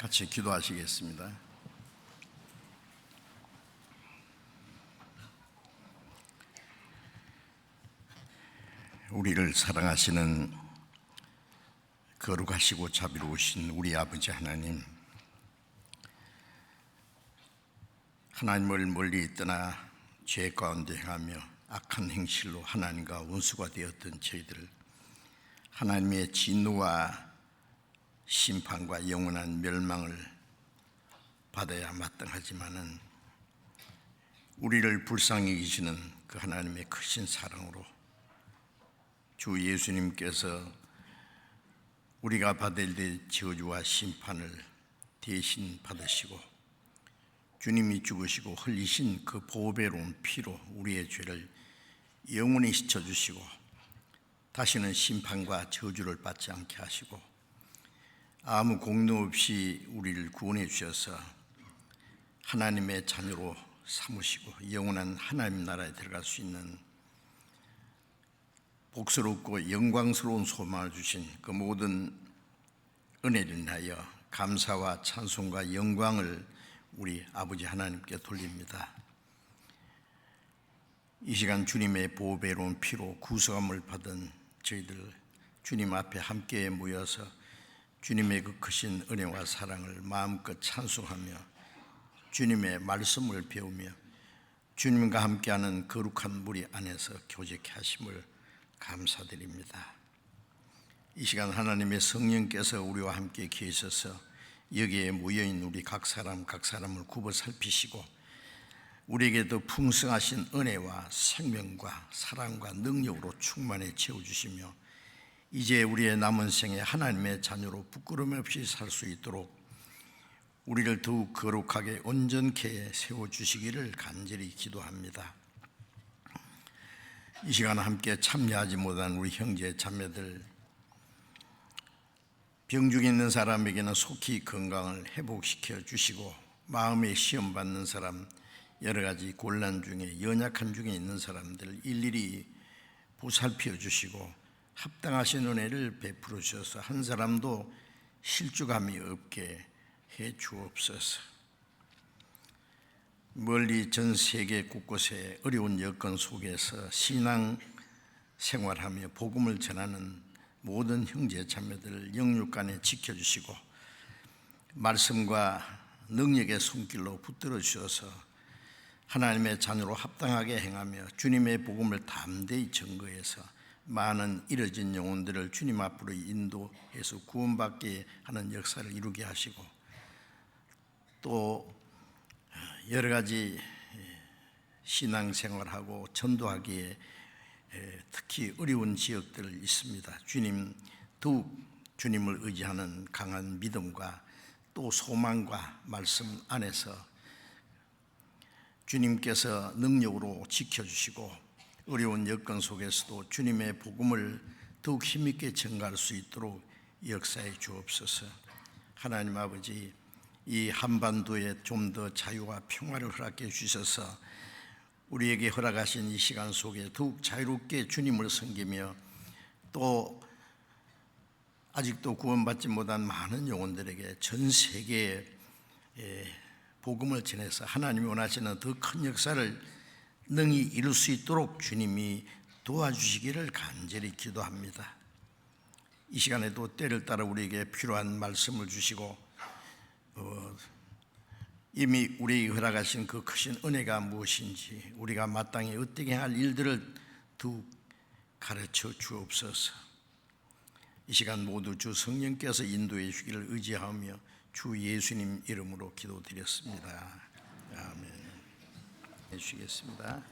같이 기도하시겠습니다. 우리를 사랑하시는 거룩하시고 자비로우신 우리 아버지 하나님, 하나님을 멀리 떠나 죄 가운데 행하며 악한 행실로 하나님과 원수가 되었던 저희들, 하나님의 진노와 심판과 영원한 멸망을 받아야 마땅하지만은 우리를 불쌍히 여기시는 그 하나님의 크신 사랑으로 주 예수님께서 우리가 받을 저주와 심판을 대신 받으시고 주님이 죽으시고 흘리신 그 보배로운 피로 우리의 죄를 영원히 씻어주시고 다시는 심판과 저주를 받지 않게 하시고 아무 공로 없이 우리를 구원해 주셔서 하나님의 자녀로 삼으시고 영원한 하나님 나라에 들어갈 수 있는 복스럽고 영광스러운 소망을 주신 그 모든 은혜를 인하여 감사와 찬송과 영광을 우리 아버지 하나님께 돌립니다. 이 시간 주님의 보배로운 피로 구속함을 받은 저희들 주님 앞에 함께 모여서 주님의 그 크신 은혜와 사랑을 마음껏 찬송하며 주님의 말씀을 배우며 주님과 함께하는 거룩한 무리 안에서 교제케 하심을 감사드립니다. 이 시간 하나님의 성령께서 우리와 함께 계셔서 여기에 모여있는 우리 각 사람을 굽어 살피시고 우리에게 더 풍성하신 은혜와 생명과 사랑과 능력으로 충만히 채워주시며 이제 우리의 남은 생에 하나님의 자녀로 부끄러움 없이 살 수 있도록 우리를 더욱 거룩하게 온전케 세워주시기를 간절히 기도합니다. 이 시간 함께 참여하지 못한 우리 형제 자매들, 병중에 있는 사람에게는 속히 건강을 회복시켜 주시고 마음에 시험 받는 사람, 여러 가지 곤란 중에 연약한 중에 있는 사람들 일일이 보살펴 주시고 합당하신 은혜를 베풀어 주셔서 한 사람도 실족함이 없게 해 주옵소서. 멀리 전 세계 곳곳에 어려운 여건 속에서 신앙 생활하며 복음을 전하는 모든 형제 자매들을 영육간에 지켜주시고 말씀과 능력의 손길로 붙들어 주셔서 하나님의 자녀로 합당하게 행하며 주님의 복음을 담대히 증거해서 많은 잃어진 영혼들을 주님 앞으로 인도해서 구원받게 하는 역사를 이루게 하시고 또 여러 가지 신앙생활하고 전도하기에 특히 어려운 지역들 있습니다. 더욱 주님을 의지하는 강한 믿음과 또 소망과 말씀 안에서 주님께서 능력으로 지켜주시고 어려운 여건 속에서도 주님의 복음을 더욱 힘있게 전가할 수 있도록 역사해 주옵소서. 하나님 아버지, 이 한반도에 좀 더 자유와 평화를 허락해 주셔서 우리에게 허락하신 이 시간 속에 더욱 자유롭게 주님을 섬기며 또 아직도 구원받지 못한 많은 영혼들에게 전 세계에 복음을 전해서 하나님이 원하시는 더 큰 역사를 능히 이룰 수 있도록 주님이 도와주시기를 간절히 기도합니다. 이 시간에도 때를 따라 우리에게 필요한 말씀을 주시고 이미 우리에게 허락하신 그 크신 은혜가 무엇인지 우리가 마땅히 어떻게 할 일들을 두 가르쳐 주옵소서. 이 시간 모두 주 성령께서 인도해 주기를 의지하며 주 예수님 이름으로 기도드렸습니다. 아멘. 해주시겠습니다.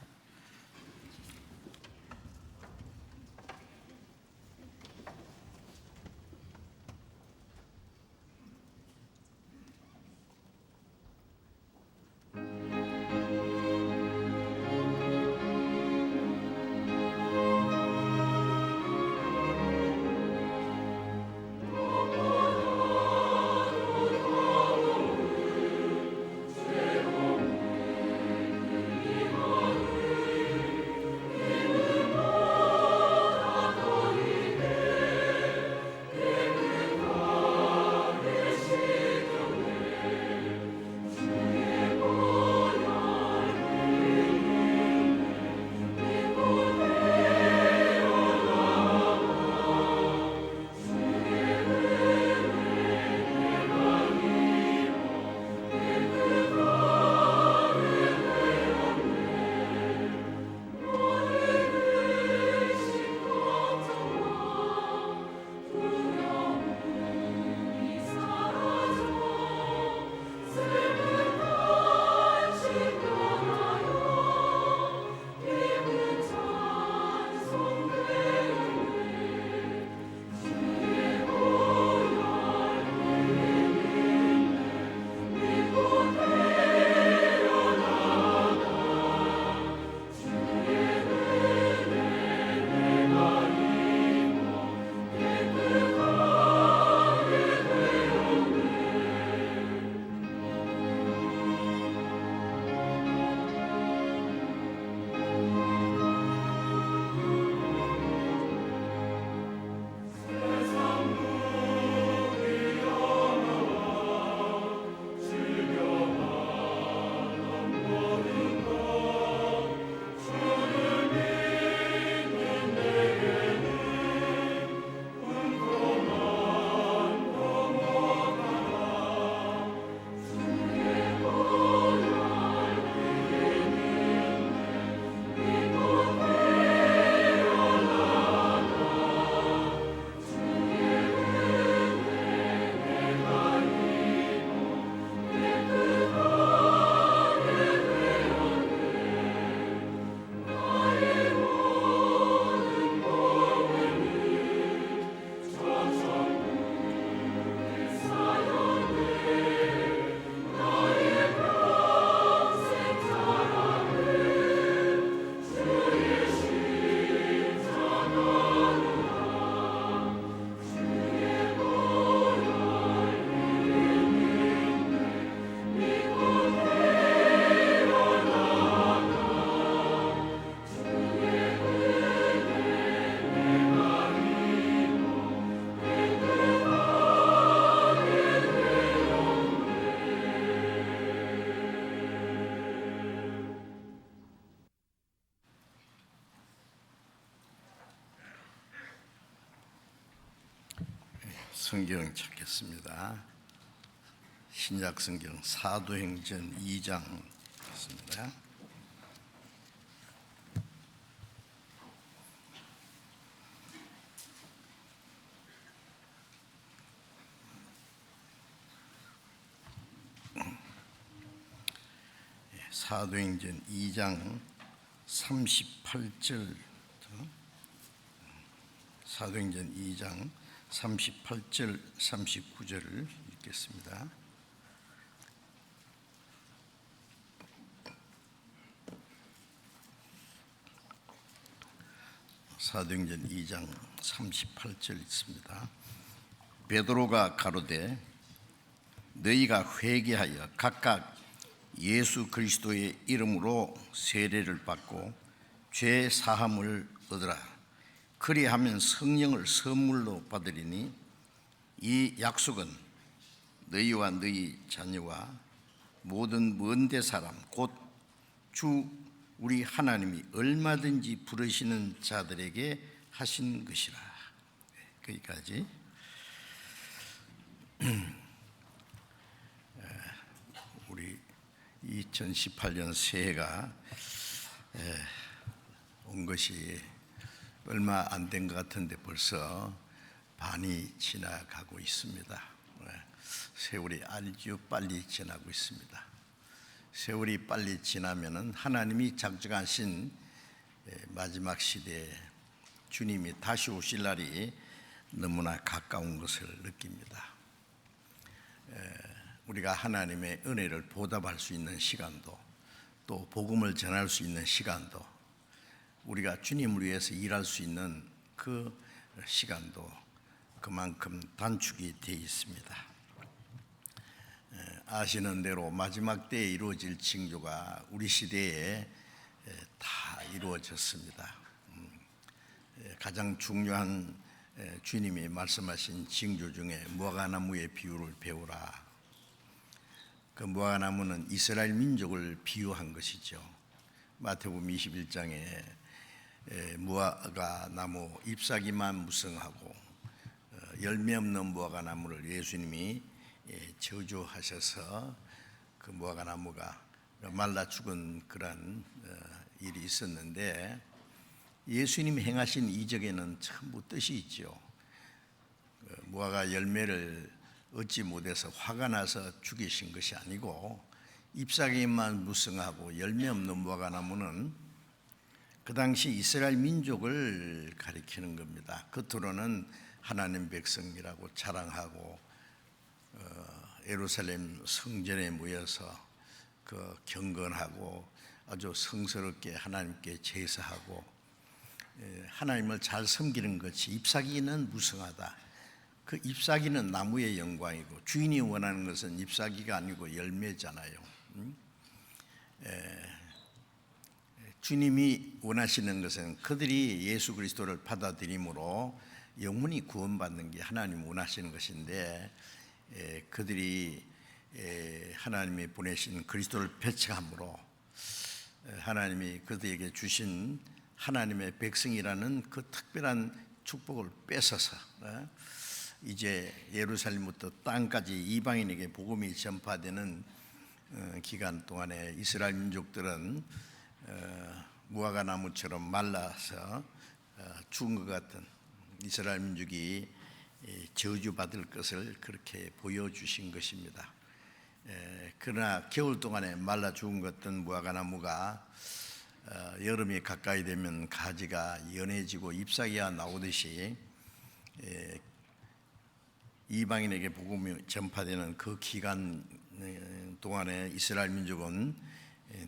성경 찾겠습니다. 신약 성경 사도행전 2장 있습니다. 사도행전 2장 38절, 사도행전 2장 38절 39절을 읽겠습니다. 사도행전 2장 38절 있습니다. 베드로가 가로되 너희가 회개하여 각각 예수 그리스도의 이름으로 세례를 받고 죄 사함을 얻으라. 그리하면 성령을 선물로 받으리니 이 약속은 너희와 너희 자녀와 모든 먼데 사람 곧 주 우리 하나님이 얼마든지 부르시는 자들에게 하신 것이라. 거기까지. 우리 2018년 새해가 온 것이 얼마 안 된 것 같은데 벌써 반이 지나가고 있습니다. 세월이 아주 빨리 지나고 있습니다. 세월이 빨리 지나면은 하나님이 작정하신 마지막 시대에 주님이 다시 오실 날이 너무나 가까운 것을 느낍니다. 우리가 하나님의 은혜를 보답할 수 있는 시간도, 또 복음을 전할 수 있는 시간도, 우리가 주님을 위해서 일할 수 있는 그 시간도 그만큼 단축이 되어 있습니다. 아시는 대로 마지막 때에 이루어질 징조가 우리 시대에 다 이루어졌습니다. 가장 중요한 주님이 말씀하신 징조 중에 무화과나무의 비유를 배우라. 그 무화과나무는 이스라엘 민족을 비유한 것이죠. 마태복음 21장에 무화과나무 잎사귀만 무성하고 열매 없는 무화과나무를 예수님이 저주하셔서 그 무화과나무가 말라 죽은 그런 일이 있었는데, 예수님이 행하신 이적에는 전부 뜻이 있죠. 무화과 열매를 얻지 못해서 화가 나서 죽이신 것이 아니고, 잎사귀만 무성하고 열매 없는 무화과나무는 그 당시 이스라엘 민족을 가리키는 겁니다. 겉으로는 하나님 백성이라고 자랑하고 예루살렘 성전에 모여서 그 경건하고 아주 성스럽게 하나님께 제사하고 하나님을 잘 섬기는 것이, 잎사귀는 무성하다. 그 잎사귀는 나무의 영광이고, 주인이 원하는 것은 잎사귀가 아니고 열매잖아요. 주님이 원하시는 것은 그들이 예수 그리스도를 받아들임으로 영혼이 구원받는 게 하나님 원하시는 것인데, 그들이 하나님이 보내신 그리스도를 배척함으로 하나님이 그들에게 주신 하나님의 백성이라는 그 특별한 축복을 뺏어서 이제 예루살렘부터 땅까지 이방인에게 복음이 전파되는 기간 동안에 이스라엘 민족들은 무화과나무처럼 말라서 죽은 것 같은 이스라엘 민족이 저주받을 것을 그렇게 보여주신 것입니다. 그러나 겨울 동안에 말라 죽은 것 같은 무화과나무가 여름이 가까이 되면 가지가 연해지고 잎사귀가 나오듯이 이방인에게 복음이 전파되는 그 기간 동안에 이스라엘 민족은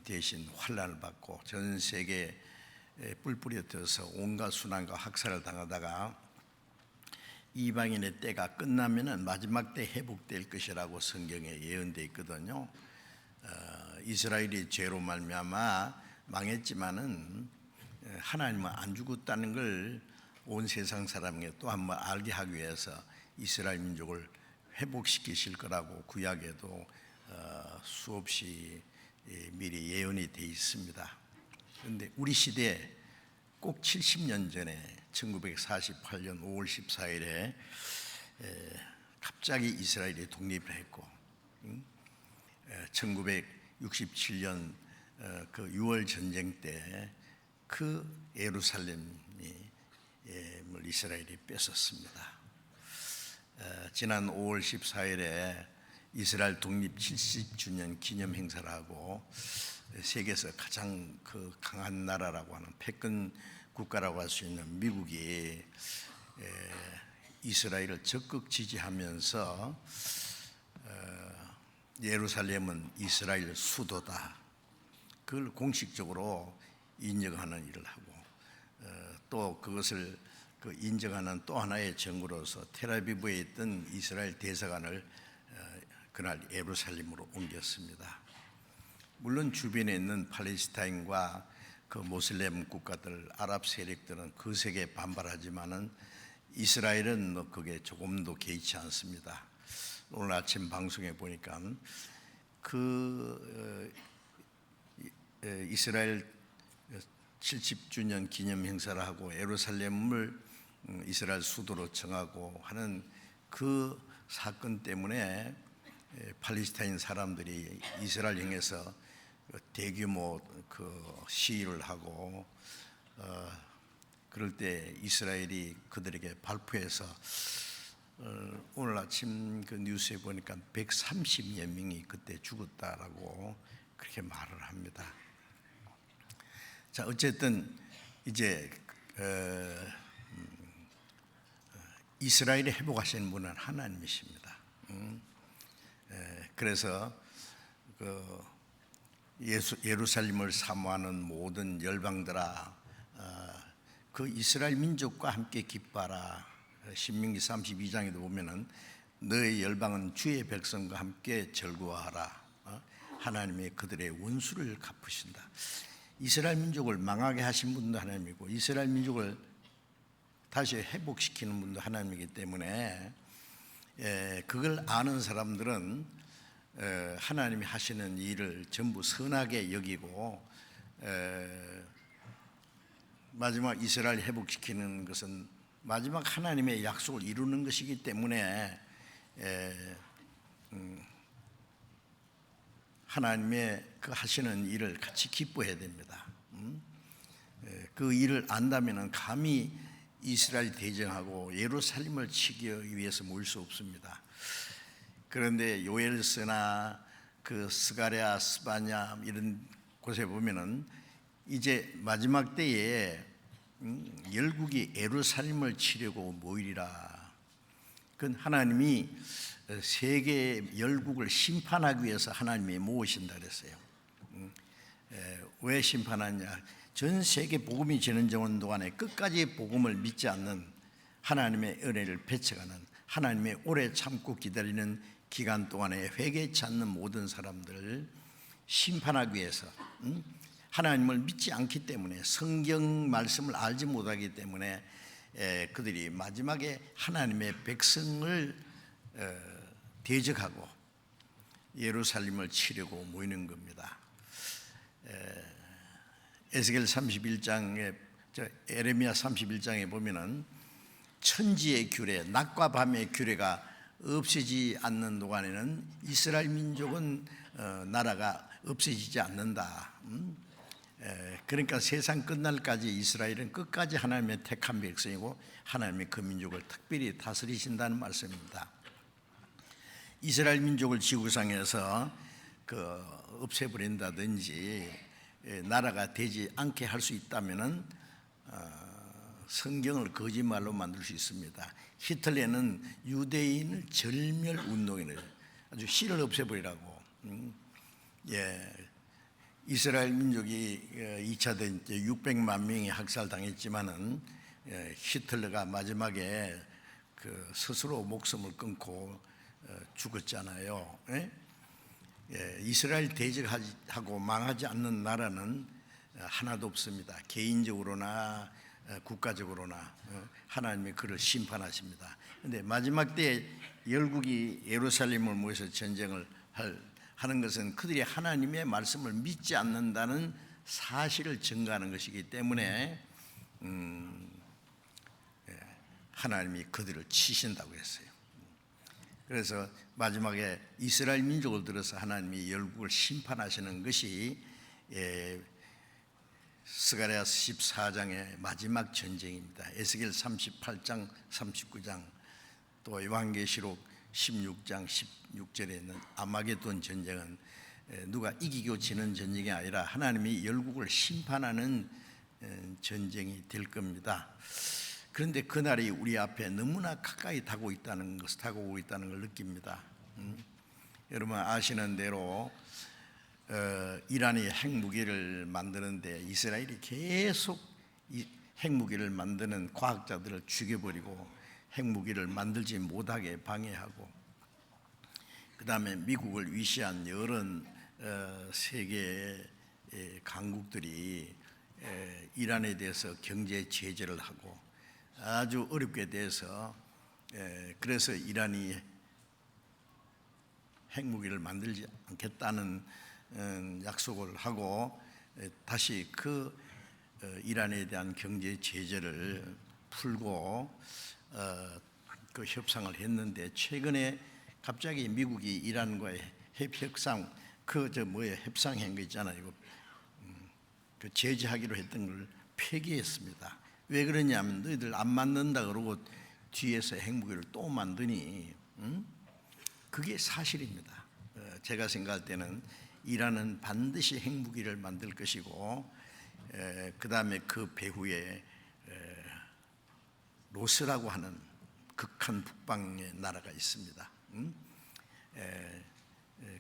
대신 환난을 받고 전 세계에 뿔뿔이 흩어서 온갖 순환과 학살을 당하다가 이방인의 때가 끝나면은 마지막 때 회복될 것이라고 성경에 예언되어 있거든요. 이스라엘이 죄로 말미암아 망했지만은 하나님은 안 죽었다는 걸 온 세상 사람에게 또 한번 알게 하기 위해서 이스라엘 민족을 회복시키실 거라고 구약에도 수없이 미리 예언이 되어 있습니다. 그런데 우리 시대에 꼭 70년 전에 1948년 5월 14일에 갑자기 이스라엘이 독립을 했고 1967년 그 6월 전쟁 때 그 예루살렘이 이스라엘이 뺏었습니다. 지난 5월 14일에 이스라엘 독립 70주년 기념 행사를 하고 세계에서 가장 그 강한 나라라고 하는 패권 국가라고 할 수 있는 미국이 이스라엘을 적극 지지하면서 예루살렘은 이스라엘 수도다, 그걸 공식적으로 인정하는 일을 하고 또 그것을 인정하는 또 하나의 증거로서 텔아비브에 있던 이스라엘 대사관을 그날 예루살렘으로 옮겼습니다. 물론 주변에 있는 팔레스타인과 그 모슬렘 국가들, 아랍 세력들은 그 세계에 반발하지만은 이스라엘은 그게 조금도 개의치 않습니다. 오늘 아침 방송에 보니까 이스라엘 70주년 기념 행사를 하고 예루살렘을 이스라엘 수도로 정하고 하는 그 사건 때문에 팔레스타인 사람들이 이스라엘 향해서 대규모 시위를 하고 그럴 때 이스라엘이 그들에게 발표해서 오늘 아침 그 뉴스에 보니까 130여 명이 그때 죽었다라고 그렇게 말을 합니다. 자, 어쨌든 이제 이스라엘을 회복하시는 분은 하나님이십니다. 그래서 예루살렘을 사모하는 모든 열방들아, 그 이스라엘 민족과 함께 기뻐하라. 신명기 32장에도 보면은 너의 열방은 주의 백성과 함께 즐거워하라. 하나님이 그들의 원수를 갚으신다. 이스라엘 민족을 망하게 하신 분도 하나님이고 이스라엘 민족을 다시 회복시키는 분도 하나님이기 때문에 그걸 아는 사람들은 하나님이 하시는 일을 전부 선하게 여기고 마지막 이스라엘 회복시키는 것은 마지막 하나님의 약속을 이루는 것이기 때문에 하나님의 그 하시는 일을 같이 기뻐해야 됩니다. 그 일을 안다면 감히 이스라엘 대적하고 예루살렘을 치기 위해서 모일 수 없습니다. 그런데 요엘서나 그 스가랴, 스바냐 이런 곳에 보면은 이제 마지막 때에 열국이 예루살렘을 치려고 모이리라. 그건 하나님이 세계 열국을 심판하기 위해서 하나님이 모으신다 그랬어요. 왜 심판하냐? 전 세계 복음이 전해지는 동안에 끝까지 복음을 믿지 않는 하나님의 은혜를 배척하는, 하나님의 오래 참고 기다리는 기간 동안에 회개치 않는 모든 사람들을 심판하기 위해서, 하나님을 믿지 않기 때문에, 성경 말씀을 알지 못하기 때문에 그들이 마지막에 하나님의 백성을 대적하고 예루살렘을 치려고 모이는 겁니다. 에스겔 31장에, 에레미야 31장에 보면은 천지의 규례, 낮과 밤의 규례가 없어지지 않는 동안에는 이스라엘 민족은 나라가 없어지지 않는다. 그러니까 세상 끝날까지 이스라엘은 끝까지 하나님의 택한 백성이고 하나님의 그 민족을 특별히 다스리신다는 말씀입니다. 이스라엘 민족을 지구상에서 없애버린다든지 나라가 되지 않게 할 수 있다면은 성경을 거짓말로 만들 수 있습니다. 히틀러는 유대인을 절멸 운동을 아주 씨를 없애버리라고. 이스라엘 민족이 2차 대전 때 600만 명이 학살당했지만은 히틀러가 마지막에 스스로 목숨을 끊고 죽었잖아요. 이스라엘 대적하고 망하지 않는 나라는 하나도 없습니다. 개인적으로나 국가적으로나 하나님이 그를 심판하십니다. 그런데 마지막 때 열국이 예루살렘을 모여서 전쟁을 하는 것은 그들이 하나님의 말씀을 믿지 않는다는 사실을 증거하는 것이기 때문에 하나님이 그들을 치신다고 했어요. 그래서 마지막에 이스라엘 민족을 들어서 하나님이 열국을 심판하시는 것이 스가랴서 14장의 마지막 전쟁입니다. 에스겔 38장 39장 또 요한계시록 16장 16절에 있는 아마게돈 전쟁은 누가 이기고 지는 전쟁이 아니라 하나님이 열국을 심판하는 전쟁이 될 겁니다. 그런데 그날이 우리 앞에 너무나 가까이 다가오고 있다는 걸 느낍니다. 여러분 아시는 대로 이란이 핵무기를 만드는데 이스라엘이 계속 이 핵무기를 만드는 과학자들을 죽여버리고 핵무기를 만들지 못하게 방해하고, 그 다음에 미국을 위시한 여러 세계의 강국들이 이란에 대해서 경제 제재를 하고 아주 어렵게 돼서 그래서 이란이 핵무기를 만들지 않겠다는 약속을 하고 다시 그 이란에 대한 경제 제재를 풀고 그 협상을 했는데, 최근에 갑자기 미국이 이란과의 협상 협상한 거 있잖아요. 그 제재하기로 했던 걸 폐기했습니다. 왜 그러냐면 너희들 안 만든다 그러고 뒤에서 핵무기를 또 만드니, 그게 사실입니다. 제가 생각할 때는 이란은 반드시 핵무기를 만들 것이고, 그 다음에 그 배후에 로스라고 하는 극한 북방의 나라가 있습니다.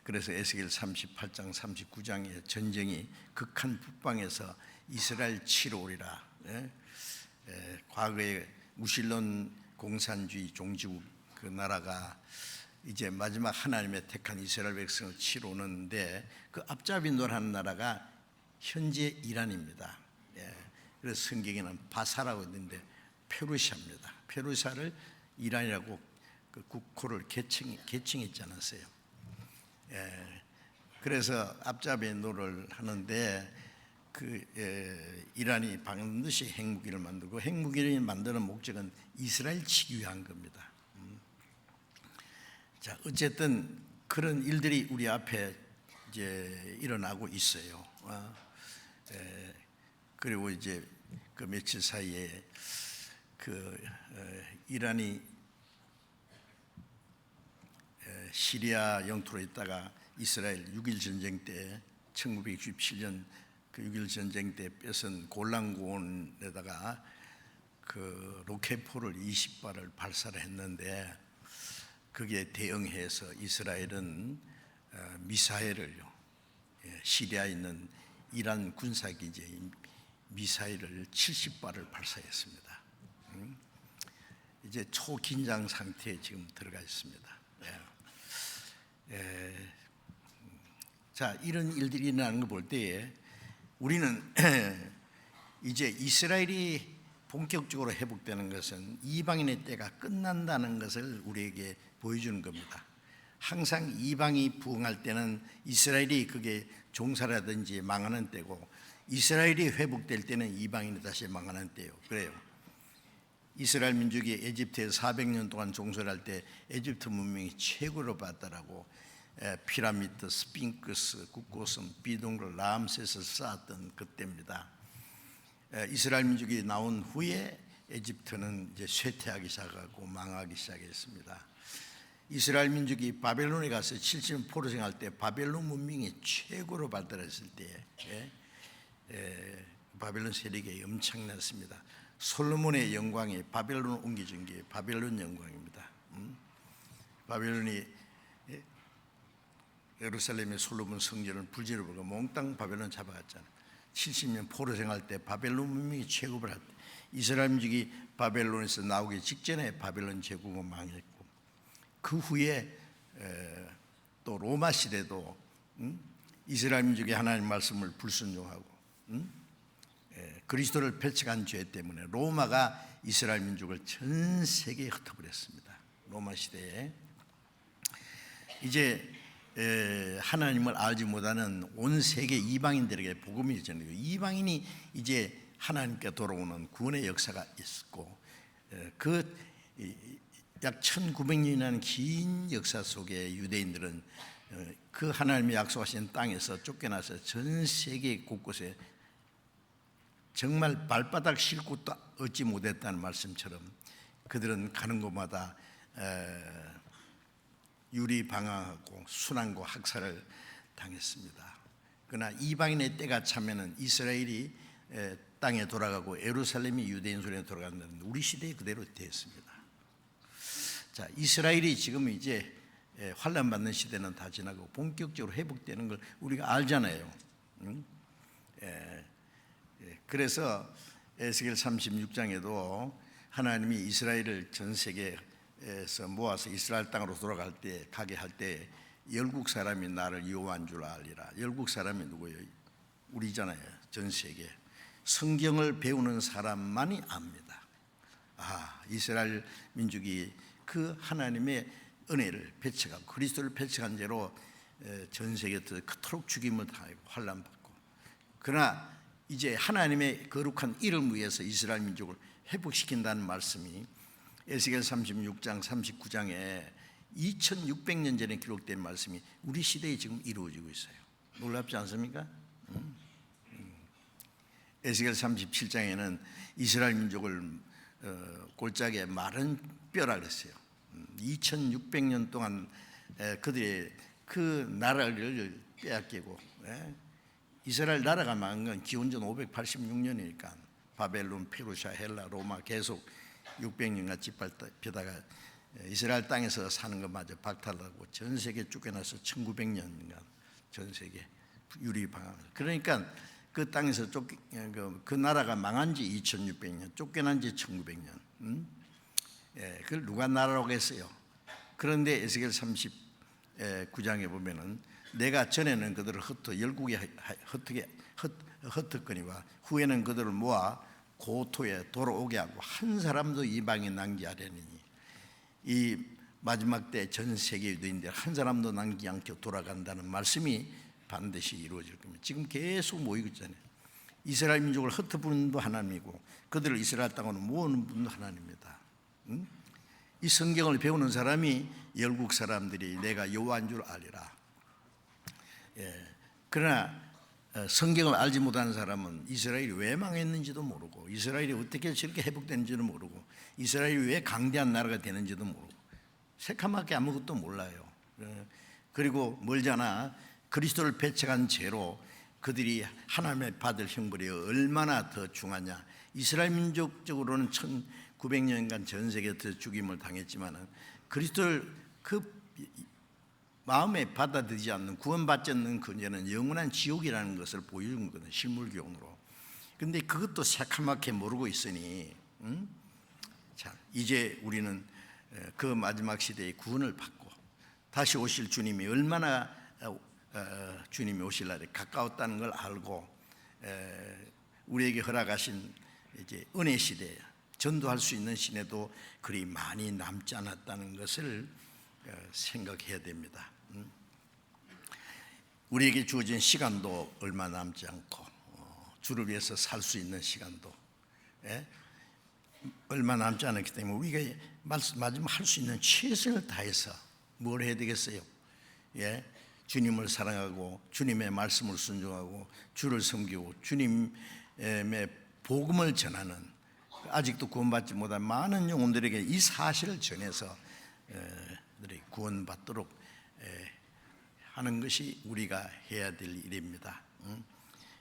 그래서 에스겔 38장 39장의 전쟁이 극한 북방에서 이스라엘 치러 오리라. 과거에 무신론 공산주의 종지국 그 나라가 이제 마지막 하나님의 택한 이스라엘 백성을 치러 오는데, 그 앞잡이 노라는 나라가 현재 이란입니다. 그래서 성경에는 바사라고 있는데 페르시아입니다. 페르시아를 이란이라고 그 국호를 개칭했지 않았어요. 그래서 앞잡이 노를 하는데 이란이 반드시 핵무기를 만들고, 핵무기를 만드는 목적은 이스라엘 치기 위한 겁니다. 자, 어쨌든 그런 일들이 우리 앞에 이제 일어나고 있어요. 그리고 이제 그 며칠 사이에 이란이 시리아 영토로 있다가 이스라엘 6.1 전쟁 때 1967년 그 6.1 전쟁 때 뺏은 골란고원에다가 그 로켓포를 20발을 발사를 했는데, 그게 대응해서 이스라엘은 미사일을요, 시리아에 있는 이란 군사기지에 미사일을 70발을 발사했습니다. 이제 초긴장 상태에 지금 들어가 있습니다. 자, 이런 일들이 일어나는 걸 볼 때에 우리는 이제 이스라엘이 본격적으로 회복되는 것은 이방인의 때가 끝난다는 것을 우리에게 보여주는 겁니다. 항상 이방이 부흥할 때는 이스라엘이 그게 종살하든지 망하는 때고, 이스라엘이 회복될 때는 이방인이 다시 망하는 때요. 그래요. 이스라엘 민족이 에집트에 400년 동안 종살할 때 에집트 문명이 최고로 봤다라고 피라미드, 스핑크스, 국고섬, 비동굴, 라암셋을 쌓았던 그때입니다. 이스라엘 민족이 나온 후에 에집트는 이제 쇠퇴하기 시작하고 망하기 시작했습니다. 이스라엘 민족이 바벨론에 가서 70년 포로 생활할 때 바벨론 문명이 최고로 발달했을 때 바벨론 세력이 엄청났습니다. 솔로몬의 영광이 바벨론을 옮겨준 게 바벨론 영광입니다. 바벨론이 예루살렘의 솔로몬 성전을 불지를 보고 몽땅 바벨론 잡아갔잖아요. 70년 포로 생활할 때 바벨론 문명이 최고를 할 때, 이스라엘 민족이 바벨론에서 나오기 직전에 바벨론 제국은 망했고, 그 후에 또 로마 시대도 이스라엘 민족이 하나님 말씀을 불순종하고 그리스도를 배척한 죄 때문에 로마가 이스라엘 민족을 전 세계에 흩어버렸습니다. 로마 시대에 이제 하나님을 알지 못하는 온 세계 이방인들에게 복음이 전해요. 이방인이 이제 하나님께 돌아오는 구원의 역사가 있었고, 그 약 1900년이라는 긴 역사 속에 유대인들은 그 하나님이 약속하신 땅에서 쫓겨나서 전 세계 곳곳에 정말 발바닥 실 곳도 얻지 못했다는 말씀처럼 그들은 가는 곳마다 유리방황하고 순환과 학살을 당했습니다. 그러나 이방인의 때가 차면은 이스라엘이 땅에 돌아가고 예루살렘이 유대인 손에 돌아간다는 우리 시대에 그대로 되었습니다. 자, 이스라엘이 지금 이제 환난 받는 시대는 다 지나고 본격적으로 회복되는 걸 우리가 알잖아요. 그래서 에스겔 36장에도 하나님이 이스라엘을 전 세계에서 모아서 이스라엘 땅으로 돌아갈 때 가게 할 때 열국 사람이 나를 여호와인 줄 알리라. 열국 사람이 누구예요? 우리잖아요. 전 세계 성경을 배우는 사람만이 압니다. 이스라엘 민족이 그 하나님의 은혜를 배척하고 그리스도를 배척한 죄로 전 세계에서 그토록 죽임을 당하고 환난받고, 그러나 이제 하나님의 거룩한 이름 위해서 이스라엘 민족을 회복시킨다는 말씀이 에스겔 36장 39장에 2600년 전에 기록된 말씀이 우리 시대에 지금 이루어지고 있어요. 놀랍지 않습니까? 에스겔 37장에는 이스라엘 민족을 골짜기에 마른 뼈라 그랬어요. 2600년 동안 그들의 그 나라를 빼앗기고, 이스라엘 나라가 망한 건 기원전 586년이니까 바벨론, 페르시아, 헬라, 로마 계속 600년간 짓밟히다가 이스라엘 땅에서 사는 것마저 박탈하고 전 세계 쫓겨나서 1900년간 전 세계 유리방황. 그러니까 그 땅에서 그 나라가 망한 지 2600년, 쫓겨난 지 1900년. 그걸 누가 나라라고 했어요? 그런데 에스겔 39장에 보면은 내가 전에는 그들을 열국에 흩었거니와 후에는 그들을 모아 고토에 돌아오게 하고 한 사람도 이방에 남지 않으리니, 이 마지막 때 전 세계 유대인들 한 사람도 남기지 않게 돌아간다는 말씀이 반드시 이루어질 겁니다. 지금 계속 모이고 있잖아요. 이스라엘 민족을 흩어부는 분도 하나님이고 그들을 이스라엘 땅으로 모으는 분도 하나님입니다. 이 성경을 배우는 사람이 열국 사람들이 내가 여호와인 줄 알리라. 그러나 성경을 알지 못하는 사람은 이스라엘이 왜 망했는지도 모르고, 이스라엘이 어떻게 저렇게 회복되는지도 모르고, 이스라엘이 왜 강대한 나라가 되는지도 모르고, 새카맣게 아무것도 몰라요. 그리고 멀잖아, 그리스도를 배척한 죄로 그들이 하나님의 받을 형벌이 얼마나 더 중하냐. 이스라엘 민족적으로는 1900년간 전 세계에서 죽임을 당했지만 그리스도를 그 마음에 받아들이지 않는, 구원받지 않는 그녀는 영원한 지옥이라는 것을 보여준 거거든요, 실물교훈으로. 그런데 그것도 새카맣게 모르고 있으니, 자, 이제 우리는 그 마지막 시대의 구원을 받고 다시 오실 주님이 얼마나 주님이 오실 날이 가까웠다는 걸 알고, 우리에게 허락하신 이제 은혜 시대, 전도할 수 있는 시대도 그리 많이 남지 않았다는 것을 생각해야 됩니다. 우리에게 주어진 시간도 얼마 남지 않고, 주를 위해서 살 수 있는 시간도 얼마 남지 않았기 때문에 우리가 마지막 할 수 있는 최선을 다해서 뭘 해야 되겠어요? 주님을 사랑하고 주님의 말씀을 순종하고 주를 섬기고 주님의 복음을 전하는, 아직도 구원받지 못한 많은 영혼들에게 이 사실을 전해서 구원받도록 하는 것이 우리가 해야 될 일입니다.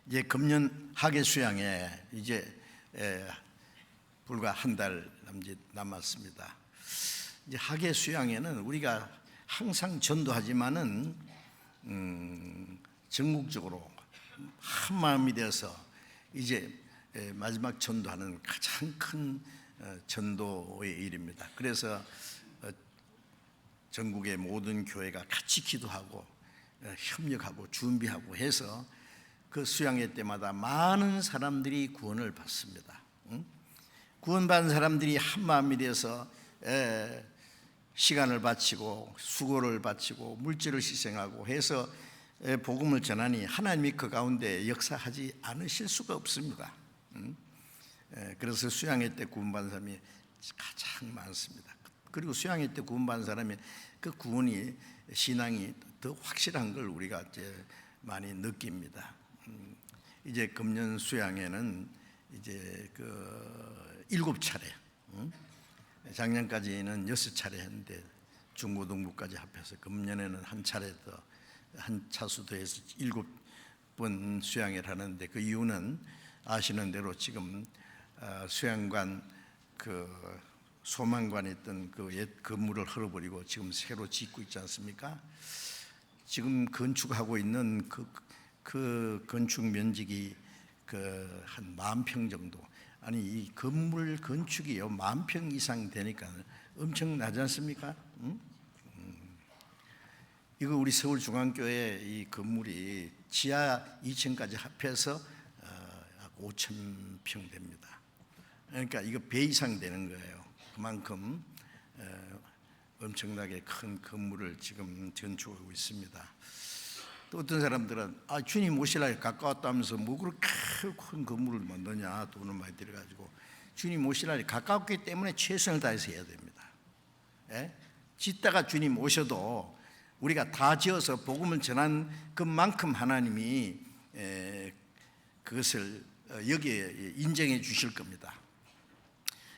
이제 금년 학예 수양에 이제 불과 한 달 남았습니다. 이제 학예 수양에는 우리가 항상 전도하지만은 전국적으로 한 마음이 되어서 이제 마지막 전도하는 가장 큰 전도의 일입니다. 그래서 전국의 모든 교회가 같이 기도하고 협력하고 준비하고 해서 그 수양회 때마다 많은 사람들이 구원을 받습니다. 구원받은 사람들이 한 마음이 되어서 시간을 바치고 수고를 바치고 물질을 희생하고 해서 복음을 전하니 하나님이 그 가운데 역사하지 않으실 수가 없습니다. 그래서 수양회 때 구원받은 사람이 가장 많습니다. 그리고 수양회 때 구원받은 사람이 그 구원이 신앙이 더 확실한 걸 우리가 이제 많이 느낍니다. 이제 금년 수양회는 이제 그 7차례, 작년까지는 6차례 했는데 중고등부까지 합해서 금년에는 한 차례 더, 한 차수 더해서 7번 수양회를 하는데, 그 이유는 아시는 대로 지금 수양관 그 소망관에 있던 그 옛 건물을 헐어버리고 지금 새로 짓고 있지 않습니까? 지금 건축하고 있는 그 건축 면적이 그 한 10,000평 정도. 아니 이 건물 건축이요 10,000평 이상 되니까 엄청나지 않습니까? 이거 우리 서울중앙교회 이 건물이 지하 2층까지 합해서 약 5,000평 됩니다. 그러니까 이거 배 이상 되는 거예요. 그만큼 엄청나게 큰 건물을 지금 건축하고 있습니다. 또 어떤 사람들은 주님 오시라 가까웠다면서 뭐 그렇게 큰 건물을 만드냐, 돈을 많이 들여가지고. 주님 오시라 가까웠기 때문에 최선을 다해서 해야 됩니다. 짓다가 주님 오셔도 우리가 다 지어서 복음을 전한 것만큼 하나님이 그것을 여기에 인정해 주실 겁니다.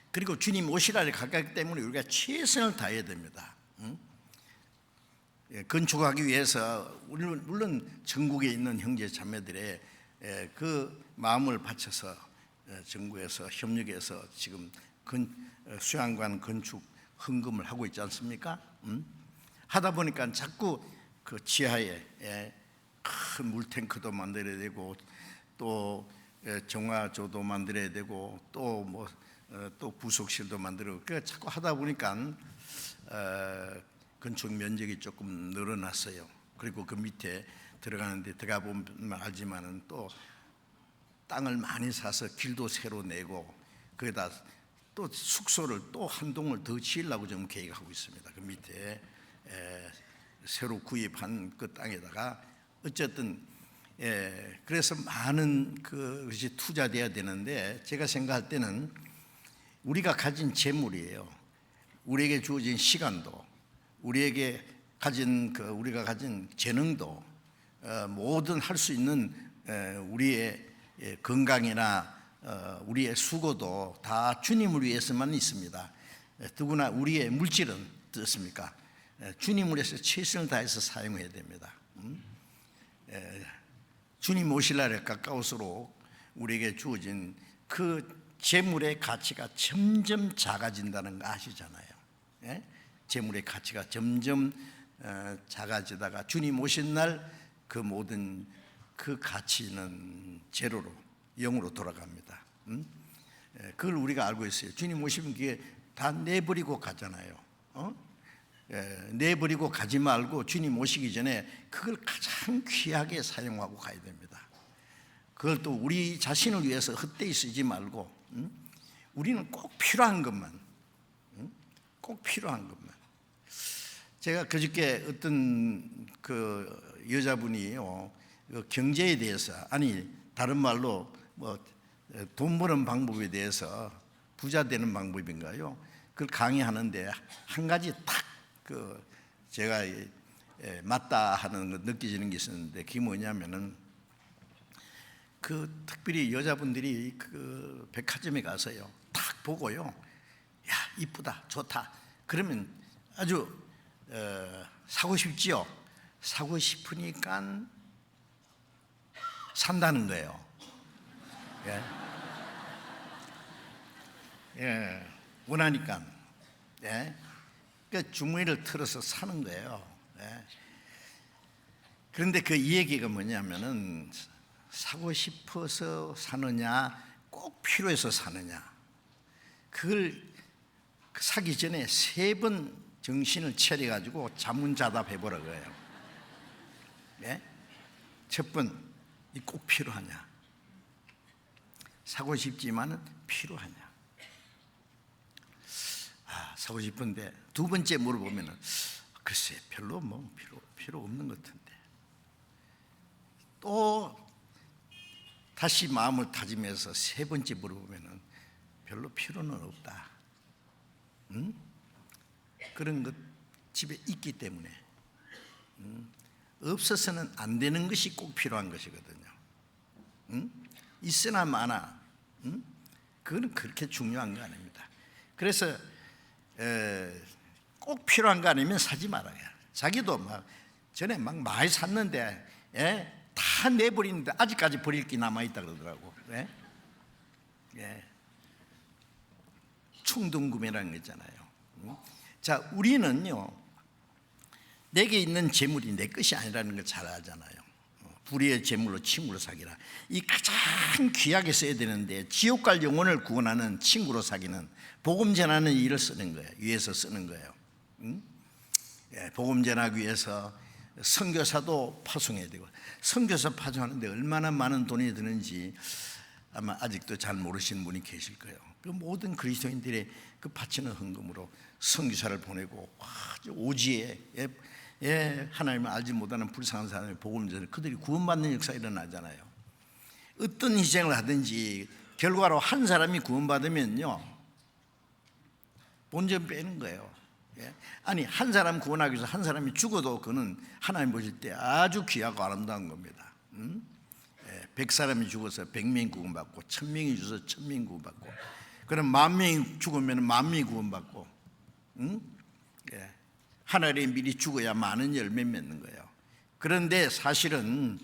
그리고 주님 오시라를 가까웠기 때문에 우리가 최선을 다해야 됩니다. 건축하기 위해서 물론 전국에 있는 형제 자매들의 그 마음을 바쳐서 정부에서 협력해서 지금 수양관 건축 헌금을 하고 있지 않습니까? 하다 보니까 자꾸 그 지하에 큰 물탱크도 만들어야 되고 또 정화조도 만들어야 되고 또 부속실도 만들고, 그 자꾸 하다 보니까 건축 면적이 조금 늘어났어요. 그리고 그 밑에 들어가는데 들어가 보면 알지만은 또 땅을 많이 사서 길도 새로 내고 거기다 또 숙소를 또 한 동을 더 지으려고 좀 계획하고 있습니다. 그 밑에 새로 구입한 그 땅에다가 어쨌든 그래서 많은 그것이 투자돼야 되는데, 제가 생각할 때는 우리가 가진 재물이에요. 우리에게 주어진 시간도, 우리에게 우리가 가진 재능도, 모든 할 수 있는 우리의 건강이나 우리의 수고도 다 주님을 위해서만 있습니다. 더구나 우리의 물질은 어떻습니까? 주님을 위해서 최선을 다해서 사용해야 됩니다. 주님 오실 날에 가까울수록 우리에게 주어진 그 재물의 가치가 점점 작아진다는 거 아시잖아요. 재물의 가치가 점점 작아지다가 주님 오신 날 그 모든 그 가치는 제로로, 영으로 돌아갑니다. 그걸 우리가 알고 있어요. 주님 오시면 그게 다 내버리고 가잖아요. 내버리고 가지 말고 주님 오시기 전에 그걸 가장 귀하게 사용하고 가야 됩니다. 그걸 또 우리 자신을 위해서 헛되이 쓰지 말고 우리는 꼭 필요한 것만, 꼭 필요한 것만. 제가 그저께 어떤 그 여자분이요, 경제에 대해서, 아니 다른 말로 돈 버는 방법에 대해서, 부자 되는 방법인가요? 그걸 강의하는데 한 가지 딱 제가 맞다 하는 거 느껴지는 게 있었는데, 그게 뭐냐면은 특별히 여자분들이 그 백화점에 가서요 딱 보고요, 야 이쁘다 좋다 그러면 아주 사고 싶지요. 사고 싶으니까 산다는 거예요. 원하니까. 그러니까 주머니를 틀어서 사는 거예요. 그런데 이 얘기가 뭐냐면은, 사고 싶어서 사느냐, 꼭 필요해서 사느냐, 그걸 사기 전에 3번 정신을 차려가지고 자문자답해 보라 그래요. 첫 번, 꼭 필요하냐, 사고 싶지만은 필요하냐. 사고 싶은데 두 번째 물어보면은 글쎄 별로 필요 없는 것 같은데, 또 다시 마음을 다짐해서 3번째 물어보면은 별로 필요는 없다. 그런 것 집에 있기 때문에 없어서는 안 되는 것이 꼭 필요한 것이거든요. 있으나 마나 그거는 그렇게 중요한 거 아닙니다. 그래서 꼭 필요한 거 아니면 사지 말아요. 자기도 막 전에 막 많이 샀는데 다 내버리는데 아직까지 버릴 게 남아있다 그러더라고. 충동구매라는 거 있잖아요. 자, 우리는요, 내게 있는 재물이 내 것이 아니라는 걸 잘 알잖아요. 불의의 재물로 친구로 사귀라. 이 가장 귀하게 써야 되는데 지옥 갈 영혼을 구원하는 친구로 사귀는 복음 전하는 일을 쓰는 거예요. 위해서 쓰는 거예요. 복음 전하기 위해서 선교사도 파송해야 되고, 선교사 파송하는데 얼마나 많은 돈이 드는지 아마 아직도 잘 모르시는 분이 계실 거예요. 그 모든 그리스도인들의 그 바치는 헌금으로 선교사를 보내고 오지에 하나님을 알지 못하는 불쌍한 사람의 복음을 전해 그들이 구원받는 역사가 일어나잖아요. 어떤 희생을 하든지 결과로 한 사람이 구원받으면요, 본전 빼는 거예요. 아니, 한 사람 구원하기 위해서 한 사람이 죽어도 그는 하나님 보실 때 아주 귀하고 아름다운 겁니다. 100사람이 죽어서 100명이 구원받고 1000명이 죽어서 1000명이 구원받고, 그럼 10,000명이 죽으면 10,000명이 구원받고, 하늘에 미리 죽어야 많은 열매 맺는 거예요. 그런데 사실은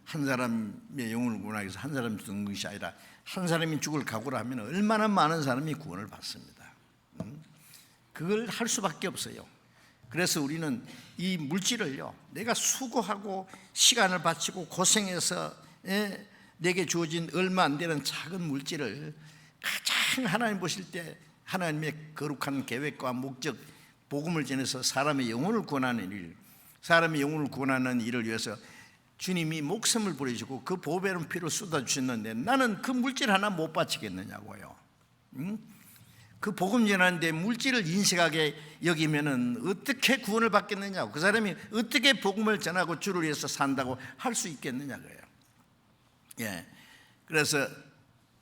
한 사람의 영혼을 구원하기 위해서 한 사람이 죽는 것이 아니라 한 사람이 죽을 각오를 하면 얼마나 많은 사람이 구원을 받습니다. 그걸 할 수밖에 없어요. 그래서 우리는 이 물질을요, 내가 수고하고 시간을 바치고 고생해서 내게 주어진 얼마 안 되는 작은 물질을 가장 하나님 보실 때 하나님의 거룩한 계획과 목적, 복음을 전해서 사람의 영혼을 구원하는 일, 사람의 영혼을 구원하는 일을 위해서 주님이 목숨을 버리시고 그 보배로운 피를 쏟아주셨는데 나는 그 물질 하나 못 바치겠느냐고요. 그 복음 전하는데 물질을 인색하게 여기면은 어떻게 구원을 받겠느냐고, 그 사람이 어떻게 복음을 전하고 주를 위해서 산다고 할 수 있겠느냐고요. 그래서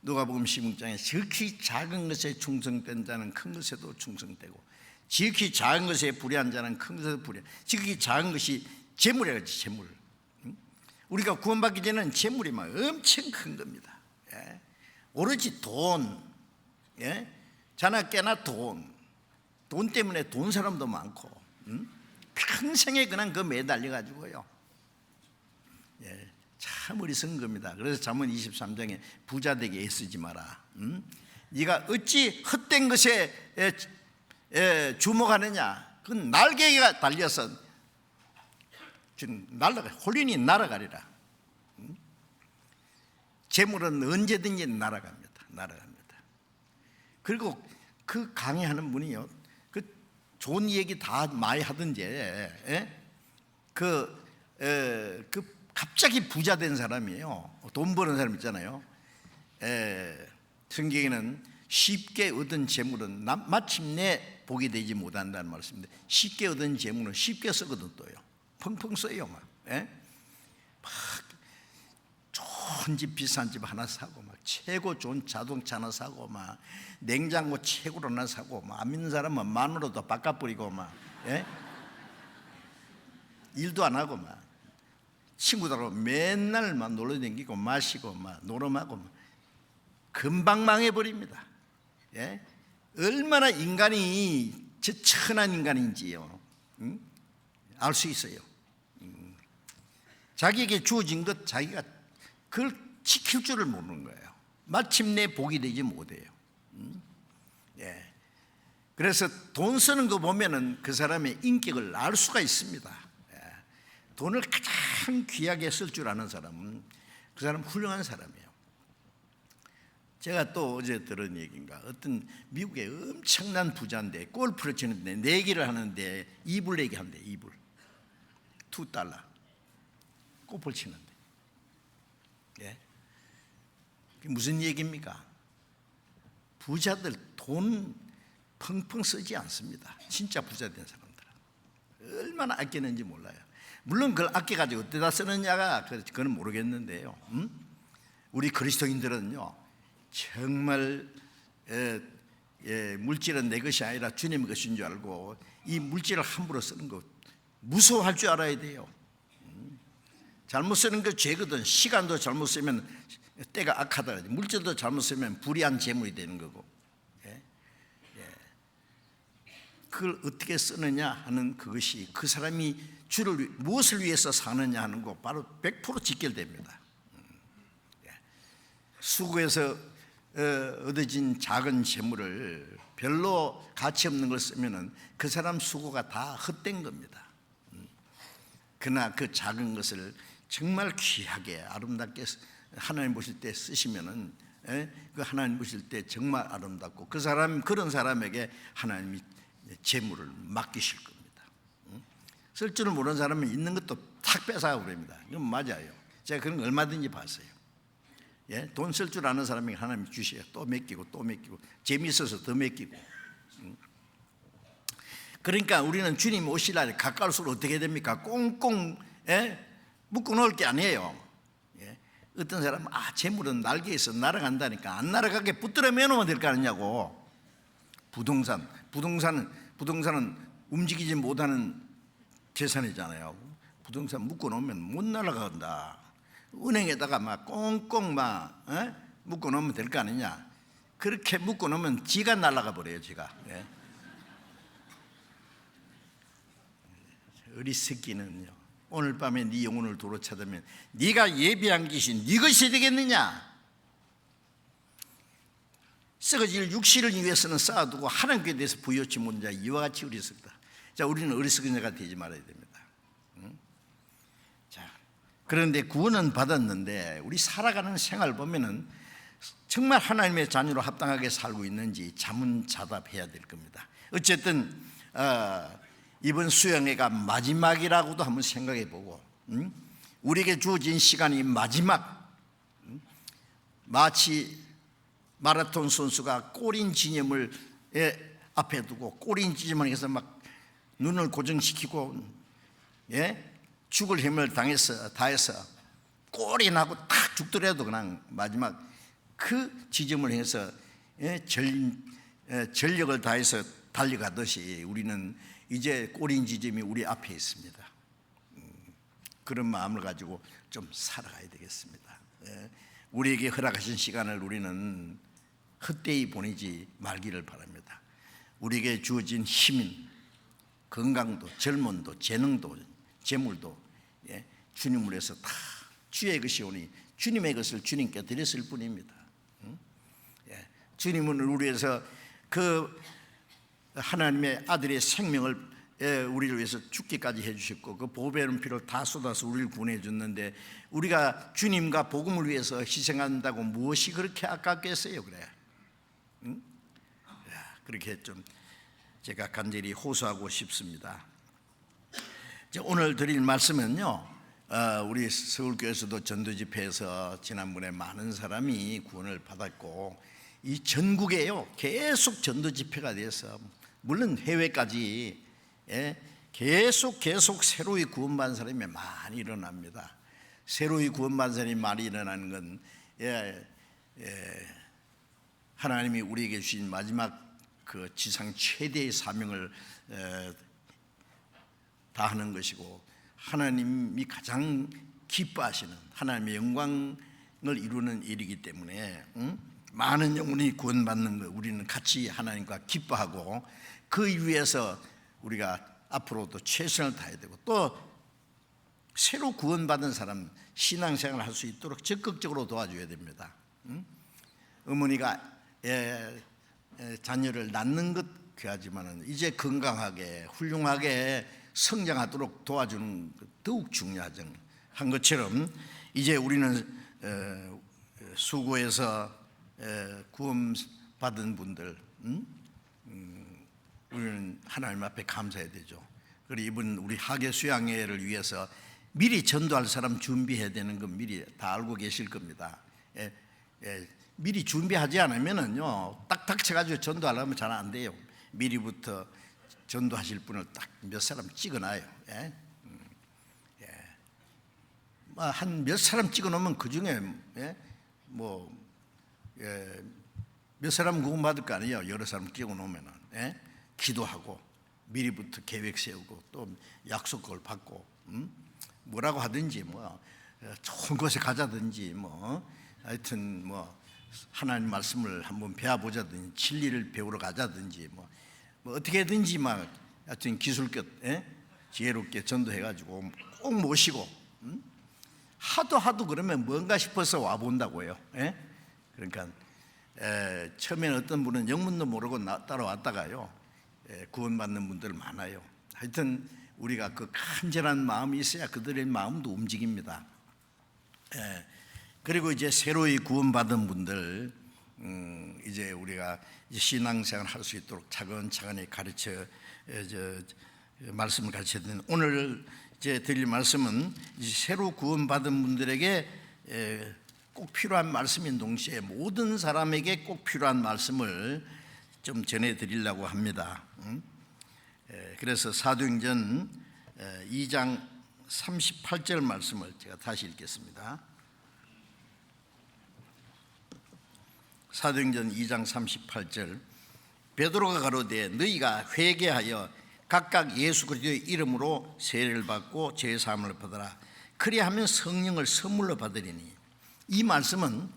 누가복음 16장에 지극히 작은 것에 충성된 자는 큰 것에도 충성되고, 지극히 작은 것에 불의한 자는 큰 것에도 불의한. 지극히 작은 것이 재물이라고 하지, 재물. 우리가 구원받기 전에는 재물이 막 엄청 큰 겁니다. 오로지 돈, 자나 깨나 돈 때문에 돈 사람도 많고, 평생에 그냥 그 매달려 가지고요. 참 어리석은 겁니다. 그래서 잠언 23장에 부자 되게 애쓰지 마라. 네가 어찌 헛된 것에 주목하느냐. 그 날개가 달려서 날아가, 홀린이 날아가리라. 재물은 언제든지 날아갑니다. 그리고 그 강의하는 분이요, 그 좋은 얘기 다 많이 하던지, 갑자기 부자 된 사람이에요. 돈 버는 사람 있잖아요. 성경에는 쉽게 얻은 재물은 마침내 복이 되지 못한다는 말씀인데, 쉽게 얻은 재물은 쉽게 쓰거든 또요. 펑펑 써요. 막 좋은 집, 비싼 집 하나 사고, 막 최고 좋은 자동차 하나 사고, 막 냉장고 최고로 하나 사고, 막 안 믿는 사람은 만으로도 바꿔버리고, 막 일도 안 하고, 막 친구들하고 맨날 막 놀러 다니고 마시고 막 노름하고 막 금방 망해버립니다. 얼마나 인간이 저천한 인간인지요, 알 수 있어요. 자기에게 주어진 것 자기가 그걸 지킬 줄을 모르는 거예요. 마침내 복이 되지 못해요. 그래서 돈 쓰는 거 보면은 그 사람의 인격을 알 수가 있습니다. 돈을 가장 귀하게 쓸 줄 아는 사람은 그 사람 훌륭한 사람이에요. 제가 또 어제 들은 얘기인가, 어떤 미국의 엄청난 부자인데 골프를 치는데 내기를 하는데 2불 내기 한대. 2불 $2 골프를 치는데. 그게 무슨 얘기입니까? 부자들 돈 펑펑 쓰지 않습니다. 진짜 부자 된 사람들은 얼마나 아끼는지 몰라요. 물론 그걸 아껴가지고 어디다 쓰느냐가 그건 모르겠는데요. 우리 그리스도인들은요, 정말 물질은 내 것이 아니라 주님의 것인 줄 알고 이 물질을 함부로 쓰는 거 무서워할 줄 알아야 돼요. 잘못 쓰는 게 죄거든. 시간도 잘못 쓰면 때가 악하다. 물질도 잘못 쓰면 불의한 재물이 되는 거고. 그걸 어떻게 쓰느냐 하는 그것이 그 사람이 주를 무엇을 위해서 사느냐 하는 거 바로 100% 직결됩니다. 수고해서 얻어진 작은 재물을 별로 가치 없는 걸 쓰면은 그 사람 수고가 다 헛된 겁니다. 그러나 그 작은 것을 정말 귀하게 아름답게 하나님 보실 때 쓰시면은 그 하나님 보실 때 정말 아름답고 그 사람 그런 사람에게 하나님이 재물을 맡기실 겁니다. 쓸 줄을 모르는 사람은 있는 것도 탁 뺏어가고 그럽니다. 이건 맞아요. 제가 그런 거 얼마든지 봤어요. 돈 쓸 줄 아는 사람에게 하나님이 주셔야 또 맡기고 또 맡기고 재미있어서 더 맡기고. 그러니까 우리는 주님 오실 날에 가까울수록 어떻게 됩니까? 꽁꽁 묶어 놓을 게 아니에요. 어떤 사람은 재물은 날개에서 날아간다니까 안 날아가게 붙들어 매놓으면 될 거 아니냐고. 부동산은 움직이지 못하는 재산이잖아요. 부동산 묶어 놓으면 못 날아간다. 은행에다가 막 꽁꽁 묶어 놓으면 될 거 아니냐. 그렇게 묶어 놓으면 지가 날아가 버려요. 지가. 어리석기는요, 오늘 밤에 네 영혼을 도로 찾으면 네가 예비한 것이 네 것이 되겠느냐. 썩어질 육신을 위해서는 쌓아두고 하나님께 대해서 부여치 못한 자 이와 같이 어리석다. 자, 우리는 어리석은 자가 되지 말아야 됩니다. 자, 그런데 구원은 받았는데 우리 살아가는 생활 보면은 정말 하나님의 자녀로 합당하게 살고 있는지 자문자답해야 될 겁니다. 어쨌든 이번 수양회가 마지막이라고도 한번 생각해 보고, 우리에게 주어진 시간이 마지막, 마치 마라톤 선수가 꼬린 지점을 앞에 두고 꼬린 지점을 해서 막 눈을 고정시키고 죽을 힘을 다해서 꼬린하고 탁 죽더라도 그냥 마지막 그 지점을 해서 전력을 다해서 달려가듯이 우리는 이제 꼬린 지점이 우리 앞에 있습니다. 그런 마음을 가지고 좀 살아가야 되겠습니다. 우리에게 허락하신 시간을 우리는 헛되이 보내지 말기를 바랍니다. 우리에게 주어진 힘인 건강도 젊음도 재능도 재물도 주님을 위해서 다 주의 것이 오니 주님의 것을 주님께 드렸을 뿐입니다. 주님은 우리 위해서 그 하나님의 아들의 생명을 우리를 위해서 죽기까지 해주셨고 그 보배로운 피를 다 쏟아서 우리를 구원해 줬는데 우리가 주님과 복음을 위해서 희생한다고 무엇이 그렇게 아깝겠어요? 그래. 그렇게 좀 제가 간절히 호소하고 싶습니다. 오늘 드릴 말씀은요, 우리 서울교회에서도 전도집회에서 지난번에 많은 사람이 구원을 받았고 이 전국에요 계속 전도집회가 돼서 물론 해외까지 계속 새로이 구원받은 사람이 많이 일어납니다. 새로이 구원받은 사람이 많이 일어나는 건 하나님이 우리에게 주신 마지막 그 지상 최대의 사명을 다하는 것이고 하나님이 가장 기뻐하시는 하나님의 영광을 이루는 일이기 때문에 많은 영혼이 구원받는 것 우리는 같이 하나님과 기뻐하고 그 위해서 우리가 앞으로도 최선을 다해야 되고 또 새로 구원받은 사람 신앙생활을 할 수 있도록 적극적으로 도와줘야 됩니다. 어머니가 자녀를 낳는 것 귀하지만 이제 건강하게 훌륭하게 성장하도록 도와주는 더욱 중요하죠. 한 것처럼 이제 우리는 수고해서 구원받은 분들 우리는 하나님 앞에 감사해야 되죠. 그리고 이번 우리 학예 수양회를 위해서 미리 전도할 사람 준비해야 되는 건 미리 다 알고 계실 겁니다. 미리 준비하지 않으면은요 딱 닥쳐가지고 전도하려면 잘 안 돼요. 미리부터 전도하실 분을 딱 몇 사람 찍어놔요. 한 몇 사람 찍어놓으면 그 중에 몇 사람 구원받을 거 아니에요. 여러 사람 끼고 놓으면은. 예? 기도하고 미리부터 계획 세우고 또 약속을 받고 뭐라고 하든지 뭐 좋은 곳에 가자든지 뭐 하여튼 뭐 하나님 말씀을 한번 배워보자든지 진리를 배우러 가자든지 뭐 어떻게든지 막 하여튼 기술껏 지혜롭게 전도해가지고 꼭 모시고 하도 그러면 뭔가 싶어서 와본다고요. 그러니까 처음에는 어떤 분은 영문도 모르고 따라왔다가요 구원받는 분들 많아요. 하여튼 우리가 그 간절한 마음이 있어야 그들의 마음도 움직입니다. 그리고 이제 새로이 구원받은 분들 이제 우리가 이제 신앙생활 할 수 있도록 차근차근히 말씀을 가르쳐야 되는 오늘 이제 드릴 말씀은 이제 새로 구원받은 분들에게 꼭 필요한 말씀인 동시에 모든 사람에게 꼭 필요한 말씀을 좀 전해드리려고 합니다. 그래서 사도행전 2장 38절 말씀을 제가 다시 읽겠습니다. 사도행전 2장 38절 베드로가 가로되 너희가 회개하여 각각 예수 그리스도의 이름으로 세례를 받고 죄사함을 받으라. 그리하면 성령을 선물로 받으리니. 이 말씀은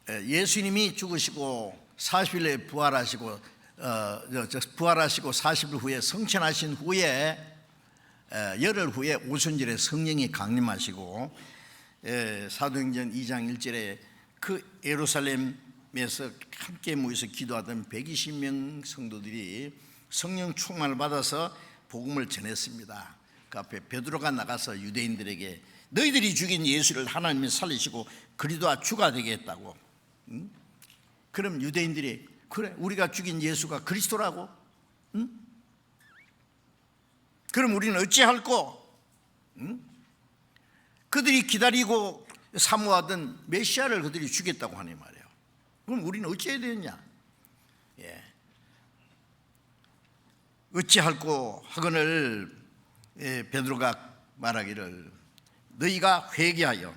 예수님이 죽으시고 40일에 부활하시고 부활하시고 40일 후에 성천하신 후에 열흘 후에 오순절에 성령이 강림하시고 사도행전 2장 1절에 그 예루살렘에서 함께 모여서 기도하던 120명 성도들이 성령 충만을 받아서 복음을 전했습니다. 그 앞에 베드로가 나가서 유대인들에게 너희들이 죽인 예수를 하나님이 살리시고 그리스도와 주가 되게 했다고. 그럼 유대인들이 그래 우리가 죽인 예수가 그리스도라고? 그럼 우리는 어찌할꼬? 그들이 기다리고 사모하던 메시아를 그들이 죽였다고 하니 말이에요. 그럼 우리는 어찌해야 되느냐? 어찌할꼬 하거늘 베드로가 말하기를 너희가 회개하여,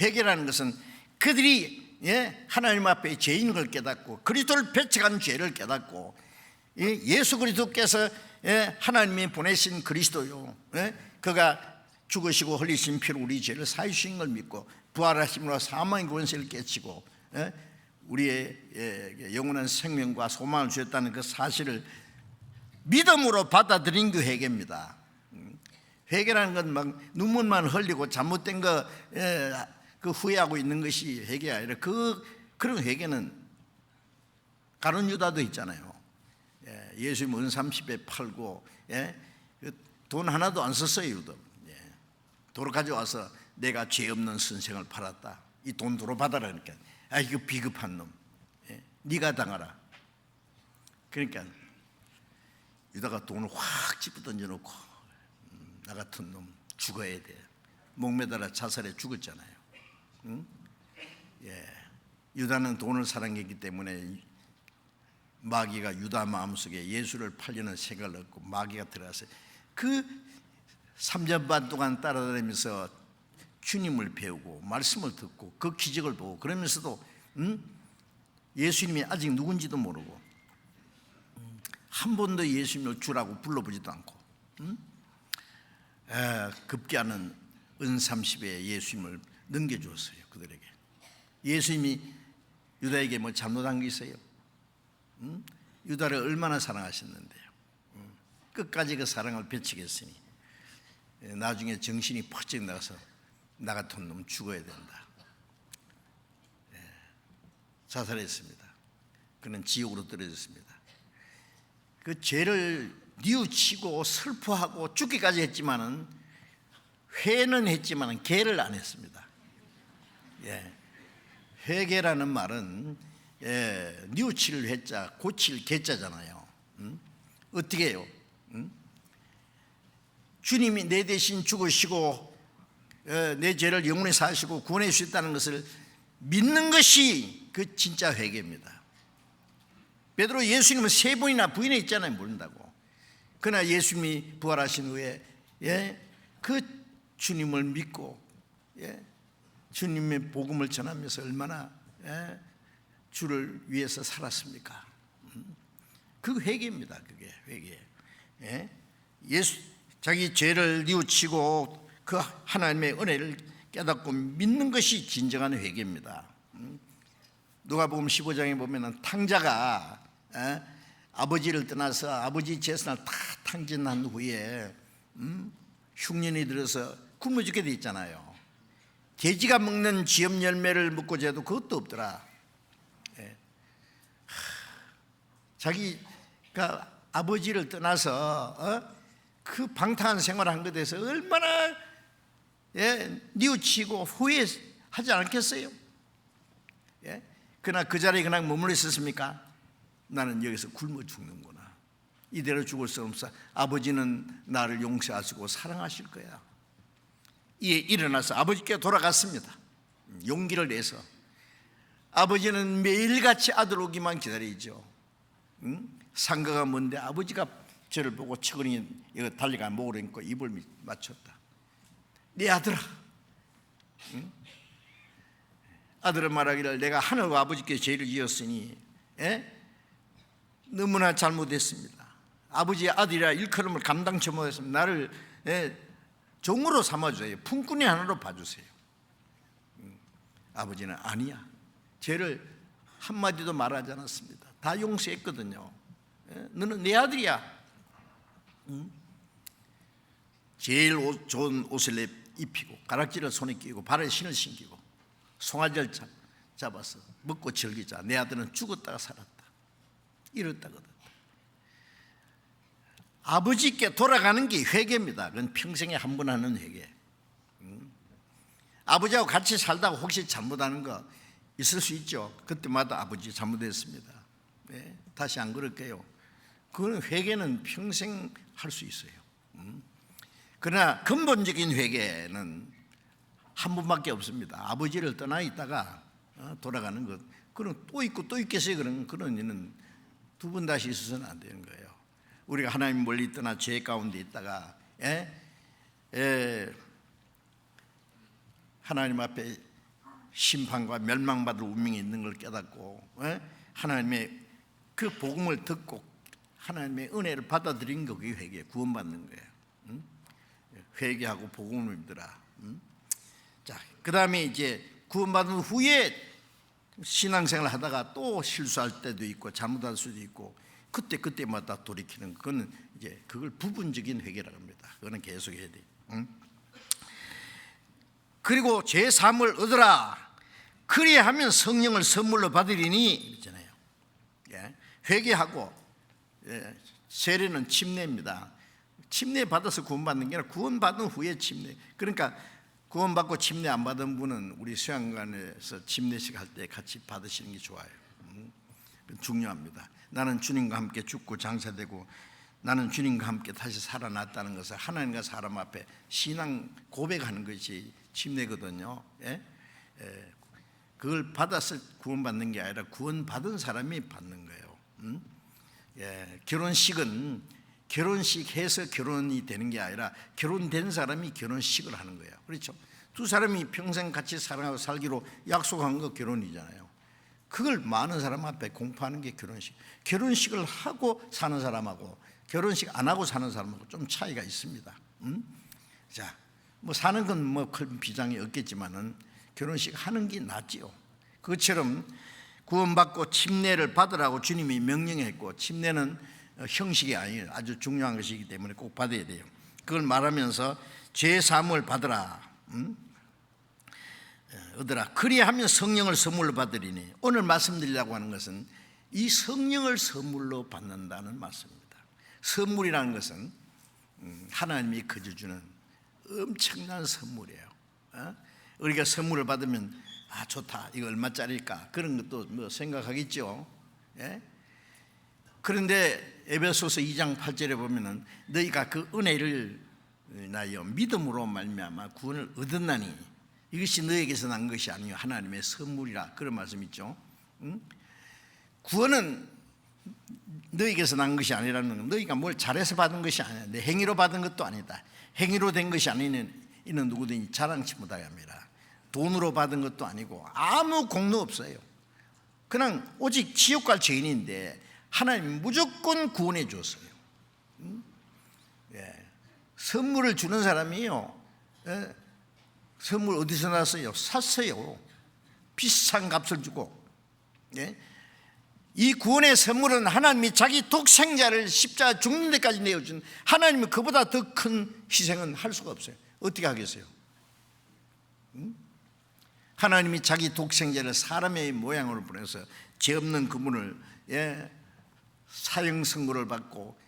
회개라는 것은 그들이 하나님 앞에 죄인 걸 깨닫고 그리스도를 배척한 죄를 깨닫고 예수 그리스도께서 하나님이 보내신 그리스도요, 그가 죽으시고 흘리신 피로 우리 죄를 사해 주신 걸 믿고 부활하심으로 사망의 권세를 깨치고 우리의 영원한 생명과 소망을 주셨다는 그 사실을 믿음으로 받아들인 그 회개입니다. 회개라는 건 막 눈물만 흘리고 잘못된 거 그 후회하고 있는 것이 회개가 아니라 그런 회개는 가룟 유다도 있잖아요. 예수님 은 30에 팔고 돈 하나도 안 썼어요. 유다. 도로 가져와서 내가 죄 없는 선생을 팔았다. 이 돈 도로 받아라니까. 아 이거 비겁한 놈. 네가 당하라. 그러니까 유다가 돈을 확 집어 던져놓고 나 같은 놈 죽어야 돼. 목매달아 자살해 죽었잖아요. 유다는 돈을 사랑했기 때문에 마귀가 유다 마음속에 예수를 팔려는 생각을 얻고 마귀가 들어가서 그 3년 반 동안 따라다니면서 주님을 배우고 말씀을 듣고 그 기적을 보고 그러면서도 예수님이 아직 누군지도 모르고 한 번도 예수님을 주라고 불러보지도 않고 급기야는 은 30에 예수님을 넘겨주었어요. 그들에게. 예수님이 유다에게 뭐 잘못한 게 있어요? 유다를 얼마나 사랑하셨는데요. 끝까지 그 사랑을 배치겠으니 나중에 정신이 퍼쩍 나가서 나 같은 놈 죽어야 된다. 자살했습니다. 그는 지옥으로 떨어졌습니다. 그 죄를 뉘우치고 슬퍼하고 죽기까지 했지만은 회는 했지만은 개를 안 했습니다. 회개라는 말은 뉘우칠 회자, 고칠 개자잖아요. 어떻게 해요? 주님이 내 대신 죽으시고 내 죄를 영원히 사하시고 구원해 주셨다는 것을 믿는 것이 그 진짜 회개입니다. 베드로 예수님은 3번이나 부인했잖아요. 모른다고. 그러나 예수님이 부활하신 후에 그 주님을 믿고 주님의 복음을 전하면서 얼마나 주를 위해서 살았습니까? 그 회개입니다. 그게 회개. 예? 예수 자기 죄를 뉘우치고 그 하나님의 은혜를 깨닫고 믿는 것이 진정한 회개입니다. 누가복음 15장에 보면은 탕자가 아버지를 떠나서 아버지 재산을 다 탕진한 후에 흉년이 들어서 굶어 죽게 돼 있잖아요. 돼지가 먹는 쥐염 열매를 먹고자 해도 그것도 없더라. 예. 자기가 아버지를 떠나서 그 방탕한 생활을 한 것에 대해서 얼마나 뉘우치고 후회하지 않겠어요? 예? 그러나 그 자리에 그냥 머물러 있었습니까? 나는 여기서 굶어 죽는구나. 이대로 죽을 수 없어. 아버지는 나를 용서하시고 사랑하실 거야. 이에 일어나서 아버지께 돌아갔습니다. 용기를 내서. 아버지는 매일같이 아들 오기만 기다리죠. 상가가 먼데 아버지가 저를 보고 척은이 이거 달리가 목을 얹고 입을 맞췄다. 네 아들아. 아들은 말하기를 내가 하늘과 아버지께 죄를 지었으니 너무나 잘못했습니다. 아버지의 아들이라 일컬음을 감당치 못했으면 나를 종으로 삼아주세요. 품꾼이 하나로 봐주세요. 아버지는 아니야. 죄를 한마디도 말하지 않았습니다. 다 용서했거든요. 너는 내 아들이야. 제일 좋은 옷을 입히고 가락지를 손에 끼고 발에 신을 신기고 송아지를 잡아서 먹고 즐기자. 내 아들은 죽었다가 살았다. 이렇다거든. 아버지께 돌아가는 게 회개입니다. 그건 평생에 한 번 하는 회개. 아버지하고 같이 살다가 혹시 잘못하는 거 있을 수 있죠. 그때마다 아버지 잘못했습니다. 네, 다시 안 그럴게요. 그건 회개는 평생 할 수 있어요. 그러나 근본적인 회개는 한 번밖에 없습니다. 아버지를 떠나 있다가 돌아가는 것. 그럼 또 있고 또 있겠어요. 그런 일은 두 번 다시 있어서는 안 되는 거예요. 우리가 하나님 멀리 떠나 죄 가운데 있다가 하나님 앞에 심판과 멸망받을 운명이 있는 걸 깨닫고 하나님의 그 복음을 듣고 하나님의 은혜를 받아들인 거 그게 회개, 구원받는 거예요. 회개하고 복음을 믿으라. 자, 그 다음에 이제 구원받은 후에 신앙생활을 하다가 또 실수할 때도 있고 잘못할 수도 있고 그때마다 돌이키는 그거는 이제 그걸 부분적인 회개라고 합니다. 그거는 계속 해야 돼. 그리고 죄 사함을 얻으라. 그리하면 성령을 선물로 받으리니 있잖아요. 회개하고 세례는 침례입니다. 침례 받아서 구원받는 게 아니라 구원받은 후에 침례. 그러니까 구원받고 침례 안 받은 분은 우리 수양관에서 침례식 할 때 같이 받으시는 게 좋아요. 중요합니다. 나는 주님과 함께 죽고 장사되고 나는 주님과 함께 다시 살아났다는 것을 하나님과 사람 앞에 신앙 고백하는 것이 침례거든요. 그걸 받아서 구원받는 게 아니라 구원받은 사람이 받는 거예요. 결혼식은 결혼식해서 결혼이 되는 게 아니라 결혼된 사람이 결혼식을 하는 거예요. 그렇죠? 두 사람이 평생 같이 사랑하고 살기로 약속한 거 결혼이잖아요. 그걸 많은 사람 앞에 공포하는 게 결혼식. 결혼식을 하고 사는 사람하고 결혼식 안 하고 사는 사람하고 좀 차이가 있습니다. 자, 뭐 사는 건 뭐 큰 비장이 없겠지만은 결혼식 하는 게 낫지요. 그것처럼 구원받고 침례를 받으라고 주님이 명령했고 침례는 형식이 아니에요. 아주 중요한 것이기 때문에 꼭 받아야 돼요. 그걸 말하면서 죄 사함을 받으라. 얻으라. 그리하면 성령을 선물로 받으리니 오늘 말씀드리려고 하는 것은 이 성령을 선물로 받는다는 말씀입니다. 선물이라는 것은 하나님이 거저 주는 엄청난 선물이에요. 우리가 선물을 받으면 아 좋다 이거 얼마짜리일까 그런 것도 뭐 생각하겠죠. 그런데 에베소서 2장 8절에 보면은 너희가 그 은혜를 나여 믿음으로 말미암아 구원을 얻었나니 이것이 너에게서 난 것이 아니요 하나님의 선물이라 그런 말씀 있죠. 구원은 너에게서 난 것이 아니라는 건 너희가 뭘 잘해서 받은 것이 아니야. 내 행위로 받은 것도 아니다. 행위로 된 것이 아니면 이는 누구든지 자랑치 못하게 합니다. 돈으로 받은 것도 아니고 아무 공로 없어요. 그냥 오직 지옥 갈 죄인인데 하나님이 무조건 구원해 줬어요. 선물을 주는 사람이요, 선물 어디서 났어요? 샀어요. 비싼 값을 주고. 이 구원의 선물은 하나님이 자기 독생자를 십자가 죽는 데까지 내어준, 하나님이 그보다 더 큰 희생은 할 수가 없어요. 어떻게 하겠어요? 하나님이 자기 독생자를 사람의 모양으로 보내서 죄 없는 그분을 사형 선고를 받고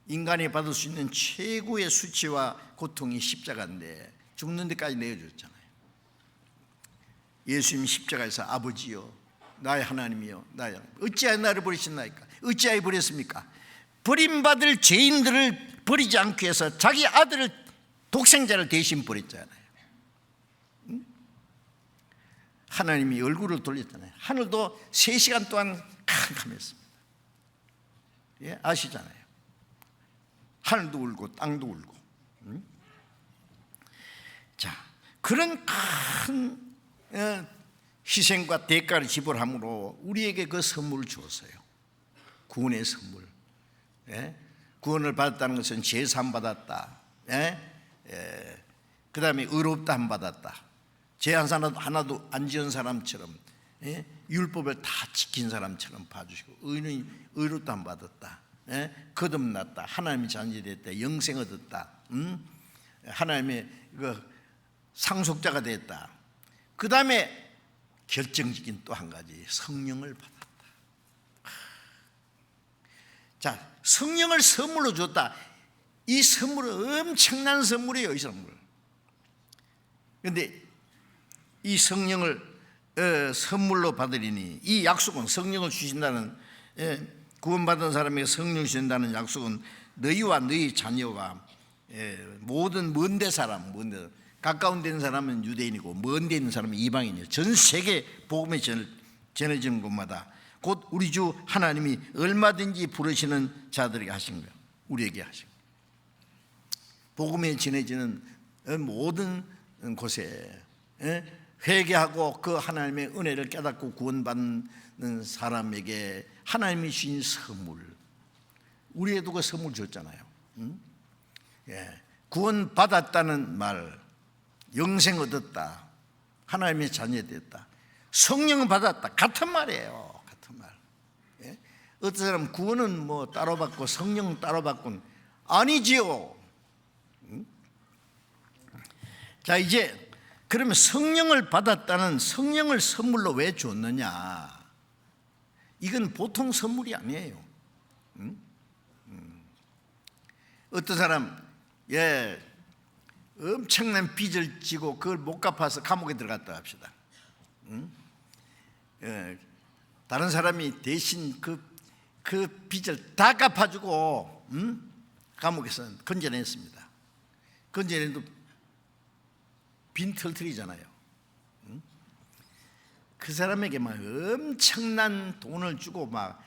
인간이 받을 수 있는 최고의 수치와 고통이 십자가인데 죽는 데까지 내어줬잖아요. 예수님이 십자가에서 아버지요, 나의 하나님이요, 나의 하나님, 어찌하여 나를 버리셨나이까? 어찌하여 버렸습니까? 버림받을 죄인들을 버리지 않기 위해서 자기 아들을, 독생자를 대신 버렸잖아요. 하나님이 얼굴을 돌렸잖아요. 하늘도 3시간 동안 캄캄했습니다. 아시잖아요. 하늘도 울고 땅도 울고. 자, 그런 큰 희생과 대가를 지불함으로 우리에게 그 선물을 주었어요. 구원의 선물. 구원을 받았다는 것은 제사함 받았다, 그 다음에 의롭다함 받았다, 죄 하나도 안 지은 사람처럼, 율법을 다 지킨 사람처럼 봐주시고, 의롭다함 받았다, 거듭났다, 하나님의 자녀 됐다, 영생 얻었다, 하나님의 상속자가 됐다. 그 다음에 결정적인 또 한 가지, 성령을 받았다. 자, 성령을 선물로 줬다. 이 선물은 엄청난 선물이에요. 이 선물. 그런데 이 성령을 선물로 받으리니, 이 약속은, 성령을 주신다는, 구원받은 사람에게 성령을 주신다는 약속은 너희와 너희 자녀와 모든 먼데 사람, 가까운 데 있는 사람은 유대인이고 먼 데 있는 사람은 이방인이에요. 전 세계 복음이 전해지는 곳마다 곧 우리 주 하나님이 얼마든지 부르시는 자들에게 하신 거예요. 우리에게 하신 거예요. 복음이 전해지는 모든 곳에 회개하고 그 하나님의 은혜를 깨닫고 구원받는 사람에게 하나님이 주신 선물, 우리에도 그 선물 줬잖아요. 구원받았다는 말, 영생 얻었다, 하나님의 자녀 됐다, 성령 받았다, 같은 말이에요. 같은 말. 어떤 사람 구원은 뭐 따로 받고 성령 따로 받고는 아니지요. 자, 이제 그러면 성령을 받았다는, 성령을 선물로 왜 줬느냐? 이건 보통 선물이 아니에요. 어떤 사람 엄청난 빚을 지고 그걸 못 갚아서 감옥에 들어갔다 합시다. 다른 사람이 대신 그 빚을 다 갚아주고 감옥에서 건져냈습니다. 건져내도 빈털터리잖아요. 그 사람에게 막 엄청난 돈을 주고 막,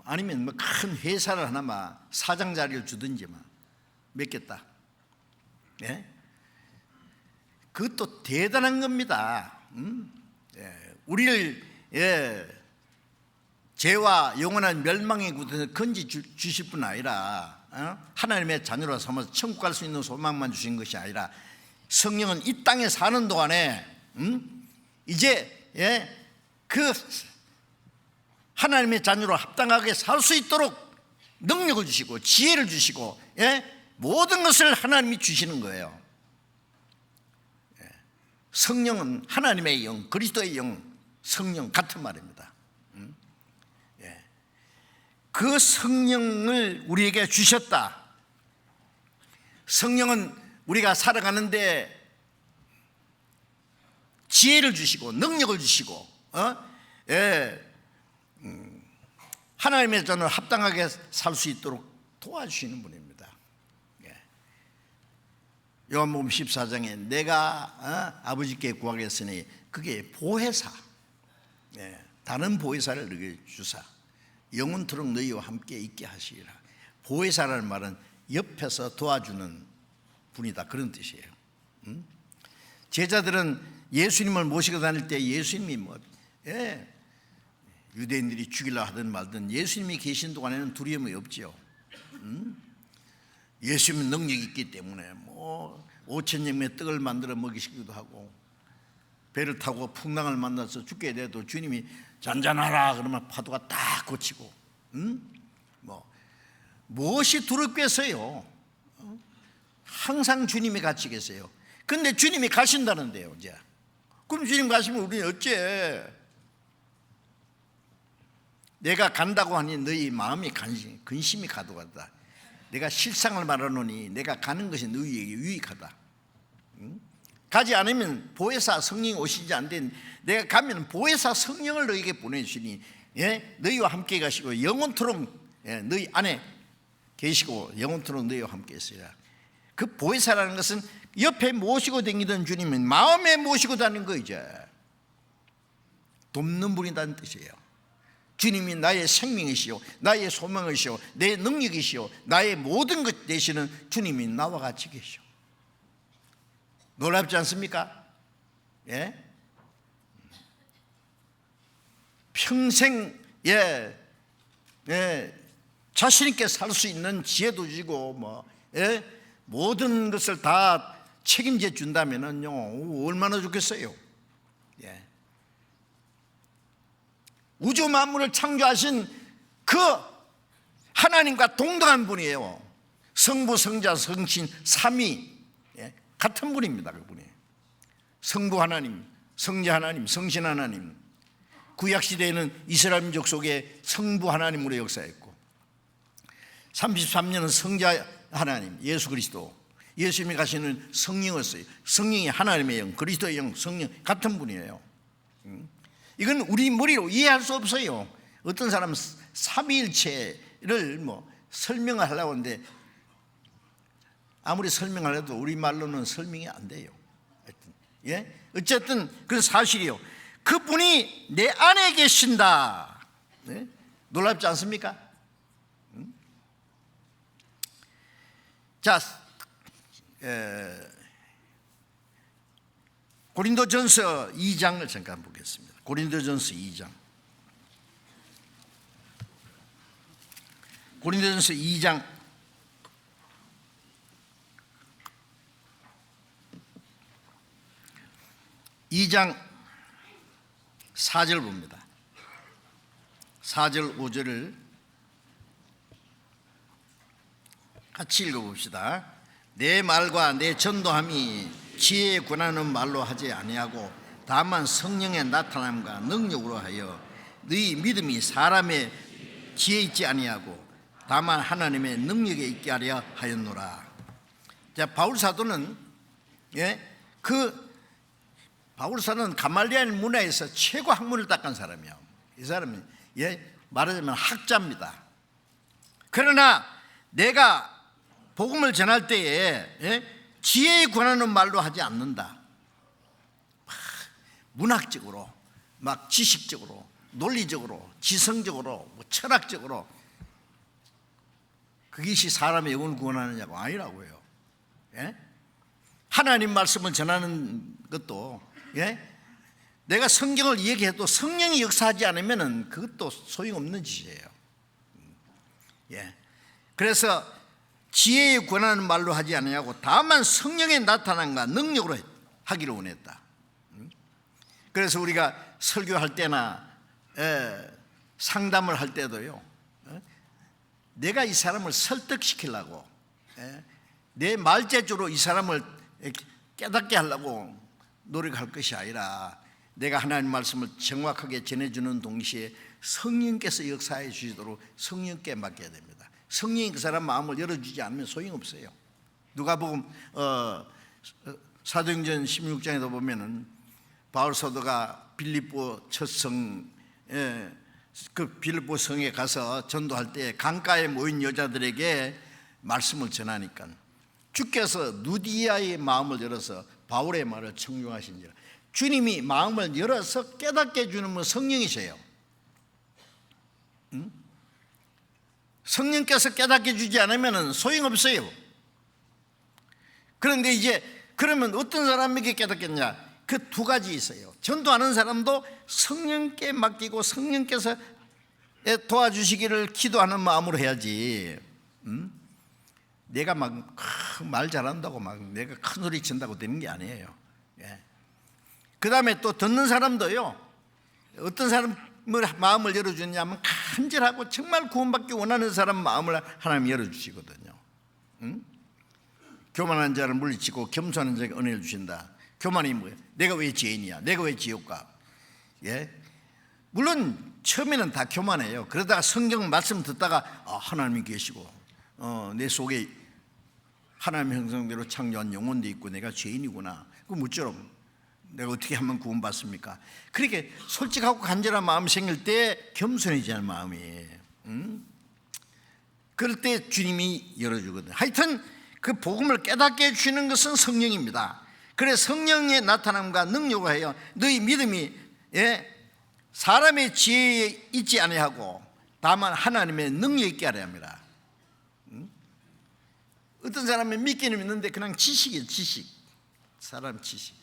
아니면 뭐 큰 회사를 하나 막 사장 자리를 주든지 막 맺겠다. 그것도 대단한 겁니다. 우리를 죄와 영원한 멸망의 구덩이에서 건지 주실 뿐 아니라 하나님의 자녀로 삼아서 천국 갈 수 있는 소망만 주신 것이 아니라 성령은 이 땅에 사는 동안에 이제 그 하나님의 자녀로 합당하게 살 수 있도록 능력을 주시고 지혜를 주시고 모든 것을 하나님이 주시는 거예요. 성령은 하나님의 영, 그리스도의 영, 성령 같은 말입니다. 그 성령을 우리에게 주셨다. 성령은 우리가 살아가는데 지혜를 주시고 능력을 주시고 하나님의 자녀를 합당하게 살 수 있도록 도와주시는 분입니다. 요한복음 14장에 내가 아버지께 구하겠으니 그게 보혜사, 다른 보혜사를 너희에게 주사 영원토록 너희와 함께 있게 하시리라. 보혜사라는 말은 옆에서 도와주는 분이다, 그런 뜻이에요. 제자들은 예수님을 모시고 다닐 때 예수님이 유대인들이 죽이려 하든 말든 예수님이 계신 동안에는 두려움이 없지요. 예수님은 능력이 있기 때문에 5,000명의 떡을 만들어 먹이시기도 하고, 배를 타고 풍랑을 만나서 죽게 돼도 주님이 잔잔하라 그러면 파도가 딱 그치고, 무엇이 두렵겠어요? 항상 주님이 같이 계세요. 근데 주님이 가신다는데요, 이제. 그럼 주님 가시면 우리는 어째? 내가 간다고 하니 너희 마음이 근심이 가득하다. 내가 실상을 말하노니 내가 가는 것이 너희에게 유익하다. 가지 않으면 보혜사 성령이 오시지 않는, 내가 가면 보혜사 성령을 너희에게 보내주시니, 너희와 함께 가시고 영원토록 너희 안에 계시고 영원토록 너희와 함께 있으리라. 그 보혜사라는 것은 옆에 모시고 다니던 주님은 마음에 모시고 다니는 거, 이제 돕는 분이라는 뜻이에요. 주님이 나의 생명이시오, 나의 소망이시오, 내 능력이시오, 나의 모든 것 되시는 주님이 나와 같이 계시오. 놀랍지 않습니까? 예? 평생 자신 있게 살 수 있는 지혜도 주고 모든 것을 다 책임져 준다면은요, 얼마나 좋겠어요. 예. 우주 만물을 창조하신 그 하나님과 동등한 분이에요. 성부, 성자, 성신, 삼위 같은 분입니다. 그분이 성부 하나님, 성자 하나님, 성신 하나님. 구약시대에는 이스라엘 민족 속에 성부 하나님으로 역사했고, 33년은 성자 하나님 예수 그리스도, 예수님이 가시는 성령이었어요. 성령이 하나님의 영, 그리스도의 영, 성령 같은 분이에요. 이건 우리 머리로 이해할 수 없어요. 어떤 사람은 삼위일체를 설명을 하려고 하는데 아무리 설명을 해도 우리말로는 설명이 안 돼요. 어쨌든 그건 사실이요. 그분이 내 안에 계신다. 놀랍지 않습니까? 자, 고린도전서 2장을 잠깐 보겠습니다. 고린도전서 2장. 고린도전서 2장 4절 봅니다. 4절 5절을 같이 읽어봅시다. 내 말과 내 전도함이 지혜에 관하는 말로 하지 아니하고 다만 성령의 나타남과 능력으로 하여 너희 믿음이 사람의 지혜에 있지 아니하고 다만 하나님의 능력에 있게 하려 하였노라. 자, 바울사도는 바울사는 가말리엘 문화에서 최고 학문을 닦은 사람이에요. 이 사람이 말하자면 학자입니다. 그러나 내가 복음을 전할 때에 지혜에 관하는 말로 하지 않는다. 문학적으로, 지식적으로, 논리적으로, 지성적으로, 철학적으로 그것이 사람의 영혼을 구원하느냐고 아니라고요. 하나님 말씀을 전하는 것도 내가 성경을 얘기해도 성령이 역사하지 않으면 그것도 소용없는 짓이에요. 그래서 지혜에 관하는 말로 하지 아니하고 다만 성령의 나타남과 능력으로 하기를 원했다. 그래서 우리가 설교할 때나 상담을 할 때도요, 내가 이 사람을 설득시키려고 내 말재주로 이 사람을 깨닫게 하려고 노력할 것이 아니라 내가 하나님 말씀을 정확하게 전해주는 동시에 성령께서 역사해 주시도록 성령께 맡겨야 됩니다. 성령이 그 사람 마음을 열어주지 않으면 소용없어요. 누가복음 사도행전 16장에도 보면은 바울 사도가 빌립보 첫성 그 빌립보 성에 가서 전도할 때 강가에 모인 여자들에게 말씀을 전하니까 주께서 누디아의 마음을 열어서 바울의 말을 청중하신지라. 주님이 마음을 열어서 깨닫게 해주는 분 성령이세요. 성령께서 깨닫게 해주지 않으면 소용없어요. 그런데 이제 그러면 어떤 사람에게 깨닫겠냐? 그 두 가지 있어요. 전도하는 사람도 성령께 맡기고 성령께서 도와주시기를 기도하는 마음으로 해야지. 내가 막 말 잘한다고 막 내가 큰 소리 친다고 되는 게 아니에요. 그 다음에 또 듣는 사람도요, 어떤 사람을 마음을 열어주냐면 간절하고 정말 구원받기 원하는 사람 마음을 하나님 열어주시거든요. 교만한 자를 물리치고 겸손한 자에게 은혜를 주신다. 교만이 뭐예요? 내가 왜 죄인이야? 내가 왜 지옥가? 물론 처음에는 다 교만해요. 그러다가 성경 말씀 듣다가 하나님이 계시고 내 속에 하나님 형상대로 창조한 영혼도 있고 내가 죄인이구나. 그 무쪼록 내가 어떻게 하면 구원받습니까? 그렇게 솔직하고 간절한 마음이 생길 때 겸손해지는 마음이, 그럴 때 주님이 열어주거든요. 하여튼 그 복음을 깨닫게 해주시는 것은 성령입니다. 그래 성령의 나타남과 능력을 해요. 너희 믿음이 사람의 지혜에 있지 아니하고 다만 하나님의 능력 있게 하려 합니다. 어떤 사람은 믿기는 믿는데 그냥 지식이에요. 지식, 사람 지식.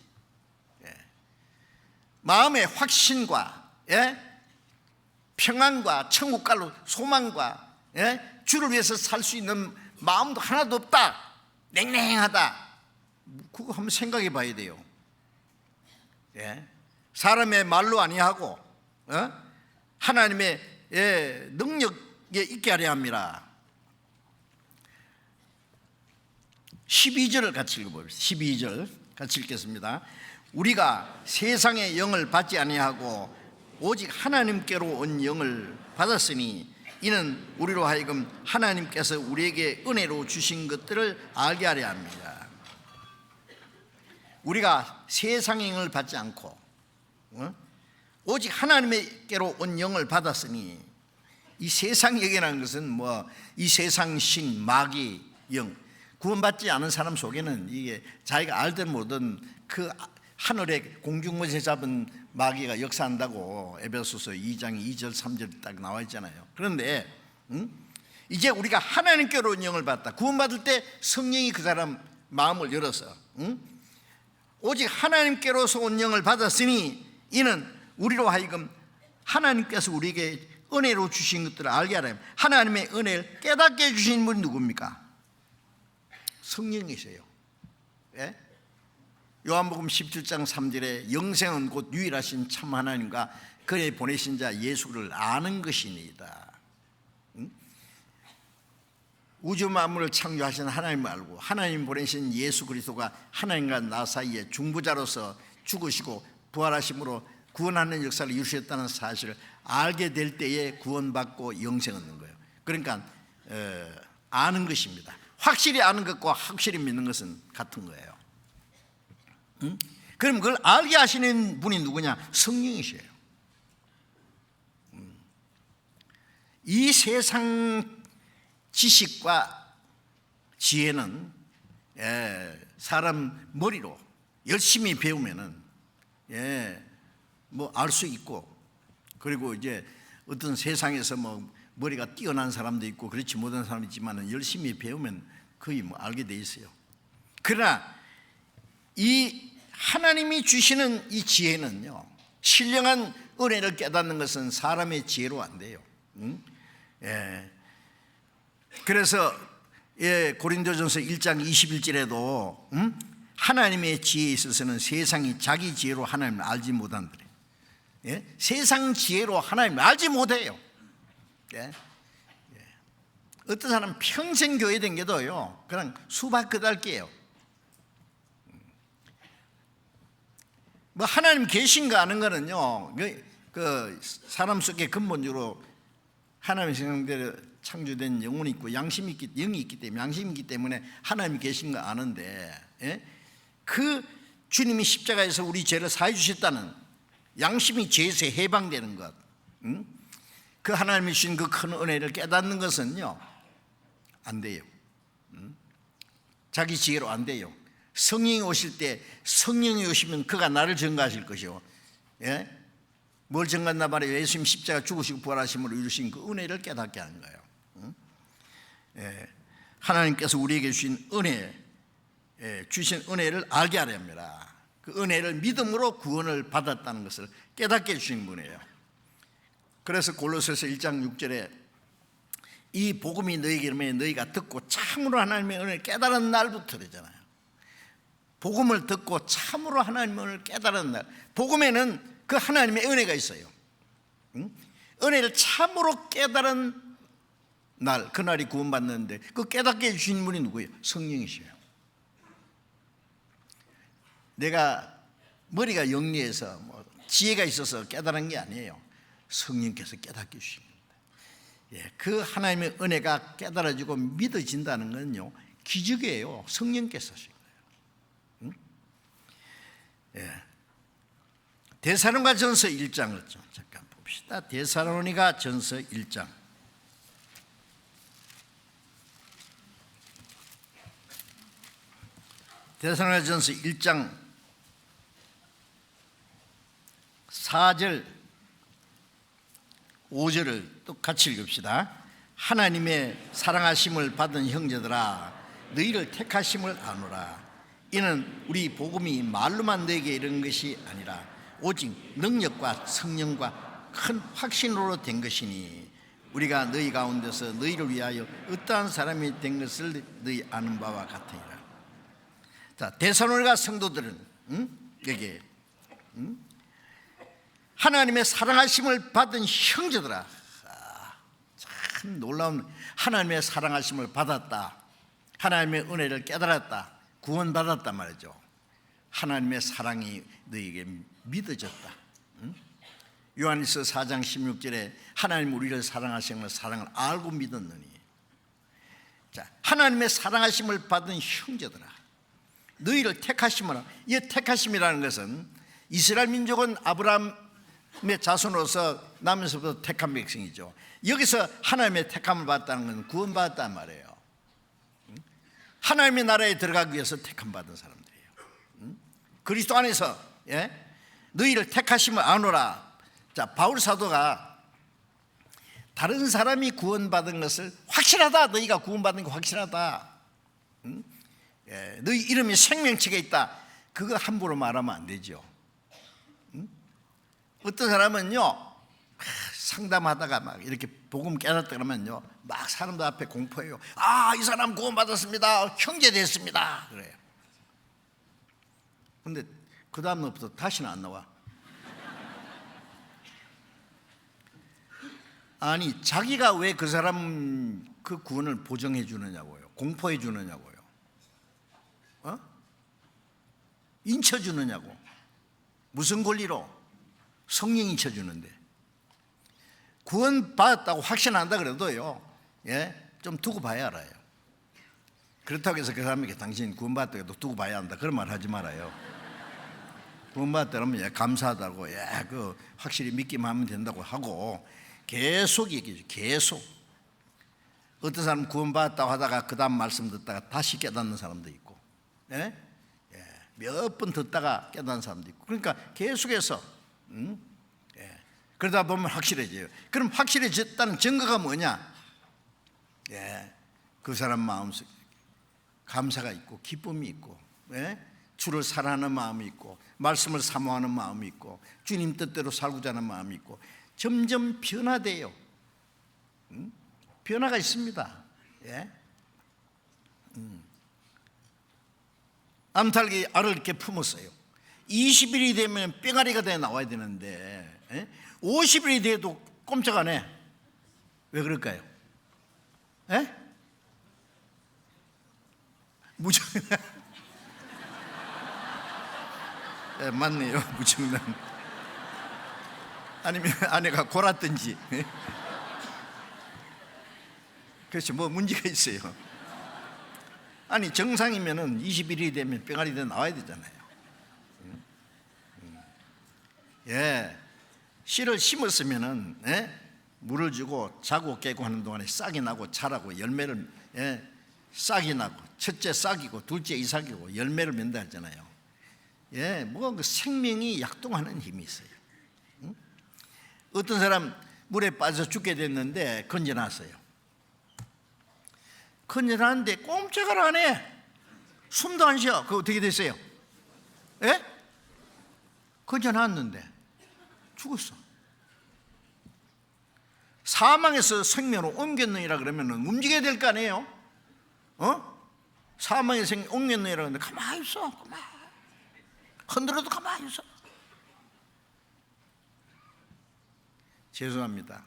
마음의 확신과 평안과 천국 갈로 소망과 주를 위해서 살 수 있는 마음도 하나도 없다, 냉랭하다. 그거 한번 생각해 봐야 돼요. 사람의 말로 아니하고 하나님의 능력에 있게 하려 합니다. 12절을 같이 읽어봅시다. 12절 같이 읽겠습니다. 우리가 세상의 영을 받지 아니하고 오직 하나님께로 온 영을 받았으니 이는 우리로 하여금 하나님께서 우리에게 은혜로 주신 것들을 알게 하려 합니다. 우리가 세상의 영을 받지 않고 오직 하나님께로 온 영을 받았으니, 이 세상 영이라는 것은 이 세상 신, 마귀 영, 구원받지 않은 사람 속에는 이게 자기가 알든 모르든 그 하늘에 공중무새 잡은 마귀가 역사한다고 에베소서 2장 2절 3절 딱 나와 있잖아요. 그런데 이제 우리가 하나님께로 온 영을 받다. 구원받을 때 성령이 그 사람 마음을 열어서 오직 하나님께로서 온 영을 받았으니 이는 우리로 하여금 하나님께서 우리에게 은혜로 주신 것들을 알게 하라. 하나님의 은혜를 깨닫게 해주신 분이 누굽니까? 성령이세요. 요한복음 17장 3절에 영생은 곧 유일하신 참 하나님과 그의 보내신 자 예수를 아는 것이니이다. 우주 만물을 창조하신 하나님을 알고 하나님 보내신 예수 그리스도가 하나님과 나 사이에 중보자로서 죽으시고 부활하심으로 구원하는 역사를 이루셨다는 사실을 알게 될 때에 구원받고 영생 얻는 거예요. 그러니까 아는 것입니다. 확실히 아는 것과 확실히 믿는 것은 같은 거예요. 그럼 그걸 알게 하시는 분이 누구냐? 성령이셔요. 이 세상 지식과 지혜는 사람 머리로 열심히 배우면은 알 수 있고, 그리고 이제 어떤 세상에서 머리가 뛰어난 사람도 있고 그렇지 못한 사람도 있지만 열심히 배우면 거의 알게 돼 있어요. 그러나 이 하나님이 주시는 이 지혜는요, 신령한 은혜를 깨닫는 것은 사람의 지혜로 안 돼요. 그래서 고린도전서 1장 21절에도 하나님의 지혜에 있어서는 세상이 자기 지혜로 하나님을 알지 못한다래. 세상 지혜로 하나님을 알지 못해요. 어떤 사람은 평생 교회 댕겨도요 그냥 수박 그달기예요. 하나님 계신가 아는 거는요, 그 사람 속에 근본적으로 하나님의 생각대로 창조된 영혼이 있고 양심이 영이 있기 때문에, 양심이 있기 때문에 하나님이 계신가 아는데, 그 주님이 십자가에서 우리 죄를 사해 주셨다는 양심이 죄에서 해방되는 것, 그 하나님이 주신 그 큰 은혜를 깨닫는 것은요 안 돼요. 자기 지혜로 안 돼요. 성령이 오실 때, 성령이 오시면 그가 나를 증거하실 것이요. 뭘 증거한단 말이에요? 예수님 십자가 죽으시고 부활하심으로 이루신 그 은혜를 깨닫게 하는 거예요. 하나님께서 우리에게 주신 은혜를 알게 하려 합니다. 그 은혜를 믿음으로 구원을 받았다는 것을 깨닫게 해주신 분이에요. 그래서 골로새서 1장 6절에 이 복음이 너희에게 이르면 너희가 듣고 참으로 하나님의 은혜를 깨달은 날부터 그러잖아요. 복음을 듣고 참으로 하나님의 은혜를 깨달은 날. 복음에는 그 하나님의 은혜가 있어요. 은혜를 참으로 깨달은 날, 그날이 구원받는데 그 깨닫게 해주신 분이 누구예요? 성령이시에요. 내가 머리가 영리해서 지혜가 있어서 깨달은 게 아니에요. 성령께서 깨닫게 해주신 겁니다. 예, 그 하나님의 은혜가 깨달아지고 믿어진다는 건요, 기적이에요. 성령께서 하신 거예요. 예. 데살로니가 전서 1장을 좀 잠깐 봅시다. 데살로니가 전서 1장. 데살로니가 전서 1장 4절 5절을 또 같이 읽읍시다. 하나님의 사랑하심을 받은 형제들아 너희를 택하심을 아노라. 이는 우리 복음이 말로만 너에게 이른 것이 아니라 오직 능력과 성령과 큰 확신으로 된 것이니 우리가 너희 가운데서 너희를 위하여 어떠한 사람이 된 것을 너희 아는 바와 같으니라. 자, 데살로니가 성도들은 여기 하나님의 사랑하심을 받은 형제들아, 참 놀라운 하나님의 사랑하심을 받았다. 하나님의 은혜를 깨달았다. 구원받았단 말이죠. 하나님의 사랑이 너에게 믿어졌다. 요한일서 4장 16절에 하나님 우리를 사랑하시는 사랑을 알고 믿었느니. 자, 하나님의 사랑하심을 받은 형제들아 너희를 택하심으로. 이 택하심이라는 것은 이스라엘 민족은 아브라함의 자손으로서 나면서부터 택한 백성이죠. 여기서 하나님의 택함을 받았다는 것은 구원받았단 말이에요. 하나님의 나라에 들어가기 위해서 택함 받은 사람들이에요. 그리스도 안에서 너희를 택하심을 아노라. 자, 바울 사도가 다른 사람이 구원받은 것을 확실하다. 너희가 구원받은 거 확실하다. 너희 이름이 생명책에 있다. 그거 함부로 말하면 안 되죠. 어떤 사람은요 상담하다가 막 이렇게 복음 깨닫다 그러면요 막 사람들 앞에 공포해요. 아, 이 사람 구원받았습니다. 형제 됐습니다. 그래요. 근데 그 다음부터 다시는 안 나와. 아니, 자기가 왜 그 사람 그 구원을 보정해 주느냐고요. 공포해 주느냐고요. 인쳐 주느냐고. 무슨 권리로? 성령이 인쳐 주는데. 구원 받았다고 확신한다 그래도요, 좀 두고 봐야 알아요. 그렇다고 해서 그 사람에게 당신 구원 받았다고 두고 봐야 한다 그런 말 하지 말아요. 구원 받았다 그러면 감사하다고, 그 확실히 믿기만 하면 된다고 하고 계속 얘기해줘. 계속. 어떤 사람은 구원 받았다고 하다가 그 다음 말씀 듣다가 다시 깨닫는 사람도 있고, 몇 번 듣다가 깨닫는 사람도 있고. 그러니까 계속해서 그러다 보면 확실해져요. 그럼 확실해졌다는 증거가 뭐냐? 그 사람 마음속에 감사가 있고 기쁨이 있고, 주를 사랑하는 마음이 있고, 말씀을 사모하는 마음이 있고, 주님 뜻대로 살고자 하는 마음이 있고, 점점 변화돼요. 변화가 있습니다. 암탉이 알을 이렇게 품었어요. 20일이 되면 뺑아리가 돼 나와야 되는데 50일이 돼도 꼼짝 안 해. 왜 그럴까요? 무정 맞네요. 무정란. 아니면 아내가 골았든지. 그렇죠. 뭐 문제가 있어요. 아니, 정상이면은 21일이 되면 뺑아리 돼 나와야 되잖아요. 씨를 심었으면은 물을 주고 자고 깨고 하는 동안에 싹이 나고 자라고 열매를 싹이 나고, 첫째 싹이고 둘째 이삭이고 열매를 맺는다 했잖아요. 뭐 그 생명이 약동하는 힘이 있어요. 어떤 사람 물에 빠져서 죽게 됐는데 건져놨어요. 건져놨는데 꼼짝을 안 해. 숨도 안 쉬어. 그거 어떻게 됐어요? 건져놨는데 죽었어. 사망에서 생명으로 옮겼느니라 그러면 움직여야 될 거 아니에요? 사망에서 생명 옮겼느니라 그러는데 가만히 있어. 흔들어도 가만히 있어. 죄송합니다.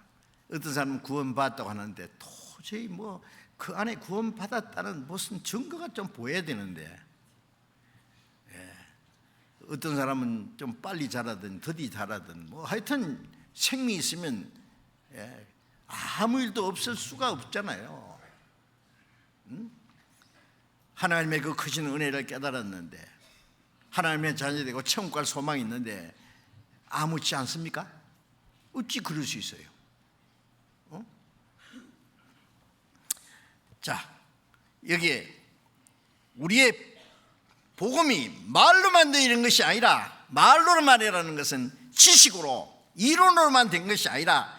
어떤 사람은 구원받았다고 하는데 도저히 그 안에 구원받았다는 무슨 증거가 좀 보여야 되는데, 어떤 사람은 좀 빨리 자라든 더디 자라든 하여튼 생명이 있으면 아무 일도 없을 수가 없잖아요. 하나님의 그 크신 은혜를 깨달았는데, 하나님의 자녀되고 천국 갈 소망이 있는데 아무렇지 않습니까? 어찌 그럴 수 있어요? 자, 여기에 우리의 복음이 말로만 되는 것이 아니라, 말로만 되라는 것은 지식으로 이론으로만 된 것이 아니라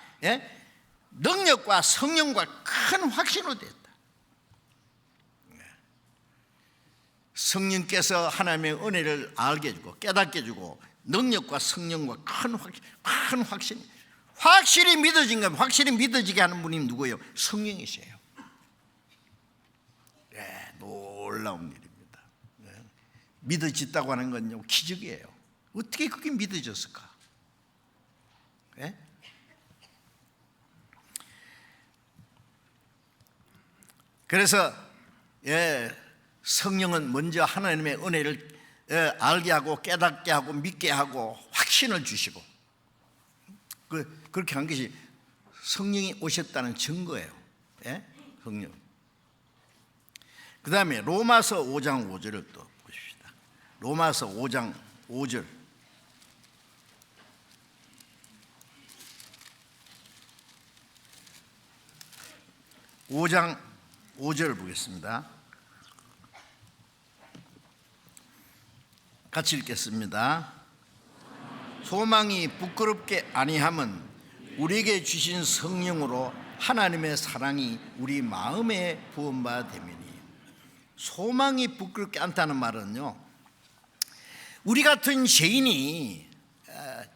능력과 성령과 큰 확신으로 됐다. 성령께서 하나님의 은혜를 알게 해주고 깨닫게 해주고 능력과 성령과 큰 확신, 확실히 믿어진 것, 확실히 믿어지게 하는 분이 누구예요? 성령이세요. 놀라운 일입니다. 믿어졌다고 하는 건요, 기적이에요. 어떻게 그게 믿어졌을까? 그래서 성령은 먼저 하나님의 은혜를 알게 하고 깨닫게 하고 믿게 하고 확신을 주시고, 그렇게 한 것이 성령이 오셨다는 증거예요. 성령. 그 다음에 로마서 5장 5절을 또 보십시다. 로마서 5장 5절. (5장 5절) 보겠습니다. 같이 읽겠습니다. 소망이 부끄럽게 아니함은 우리에게 주신 성령으로 하나님의 사랑이 우리 마음에 부음바 됨이니. 소망이 부끄럽게 않다는 말은요, 우리 같은 죄인이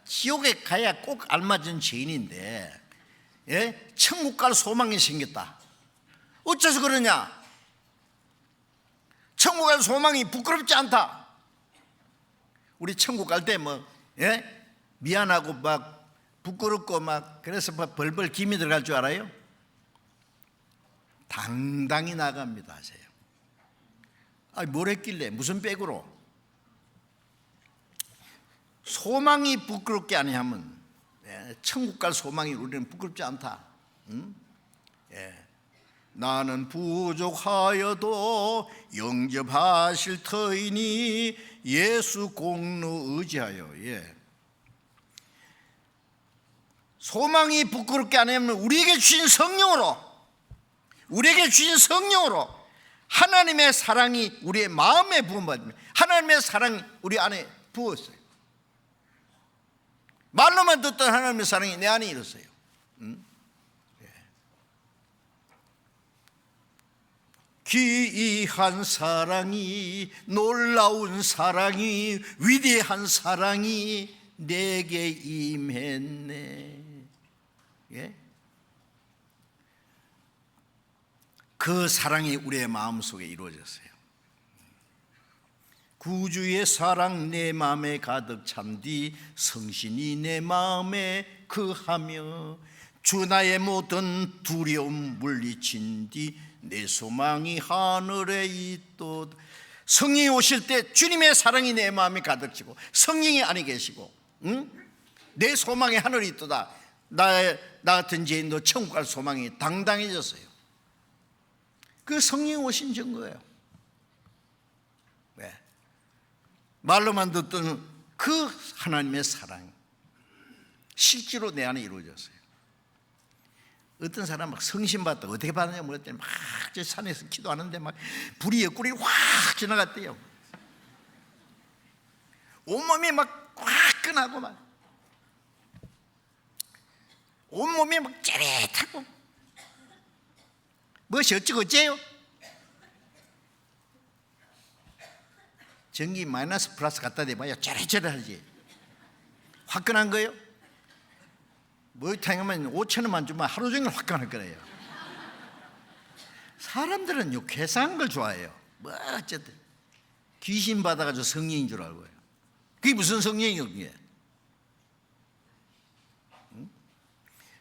지옥에 가야 꼭 알맞은 죄인인데 천국 갈 소망이 생겼다. 어째서 그러냐? 천국 갈 소망이 부끄럽지 않다. 우리 천국 갈 때 미안하고 막 부끄럽고 막 그래서 벌벌 김이 들어갈 줄 알아요? 당당히 나갑니다 하세요. 뭘 했길래, 무슨 백으로? 소망이 부끄럽게 아니하면 천국 갈 소망이 우리는 부끄럽지 않다. 나는 부족하여도 영접하실 터이니 예수 공로 의지하여. 소망이 부끄럽게 아니하면 우리에게 주신 성령으로, 하나님의 사랑이 우리의 마음에 부음받습니다. 하나님의 사랑이 우리 안에 부었어요. 말로만 듣던 하나님의 사랑이 내 안에 일었어요. 귀한 사랑이, 놀라운 사랑이, 위대한 사랑이 내게 임했네. 그 사랑이 우리의 마음속에 이루어졌어요. 구주의 사랑 내 마음에 가득 찬 뒤 성신이 내 마음에 거하며 주 나의 모든 두려움 물리친 뒤 내 소망이 하늘에 있도다. 성령이 오실 때 주님의 사랑이 내 마음에 가득 차고 성령이 안에 계시고, 내 소망이 하늘에 있도다. 나 같은 죄인도 천국 갈 소망이 당당해졌어요. 그 성령이 오신 증거예요. 말로만 듣던 그 하나님의 사랑 실제로 내 안에 이루어졌어요. 어떤 사람 막 성신 받다 어떻게 받느냐 물었더니 막 저 산에서 기도하는데 막 불이 옆구리 확 지나갔대요. 온몸이 막 확 끈하고 막 온몸이 막 짜릿하고 무엇이 어찌고 어째요? 전기 마이너스 플러스 갖다 대봐야 짜릿짜릿하지. 화끈한 거예요? 목욕탕에만 5,000원만 주면 하루 종일 화끈할 거예요. 사람들은요 괴상한 걸 좋아해요. 뭐 어쨌든 귀신 받아가지고 성령인 줄 알고요. 그게 무슨 성령이에요? 그게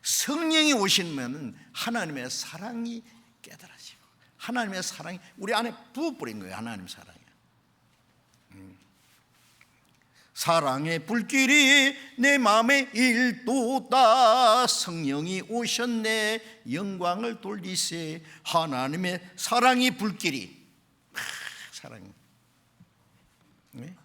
성령이 오시면 하나님의 사랑이 깨달아지고 하나님의 사랑이 우리 안에 부어버린 거예요. 하나님 사랑이. 사랑의 불길이 내 마음에 일도다. 성령이 오셨네. 영광을 돌리세. 하나님의 사랑이 불길이. 사랑이. 네?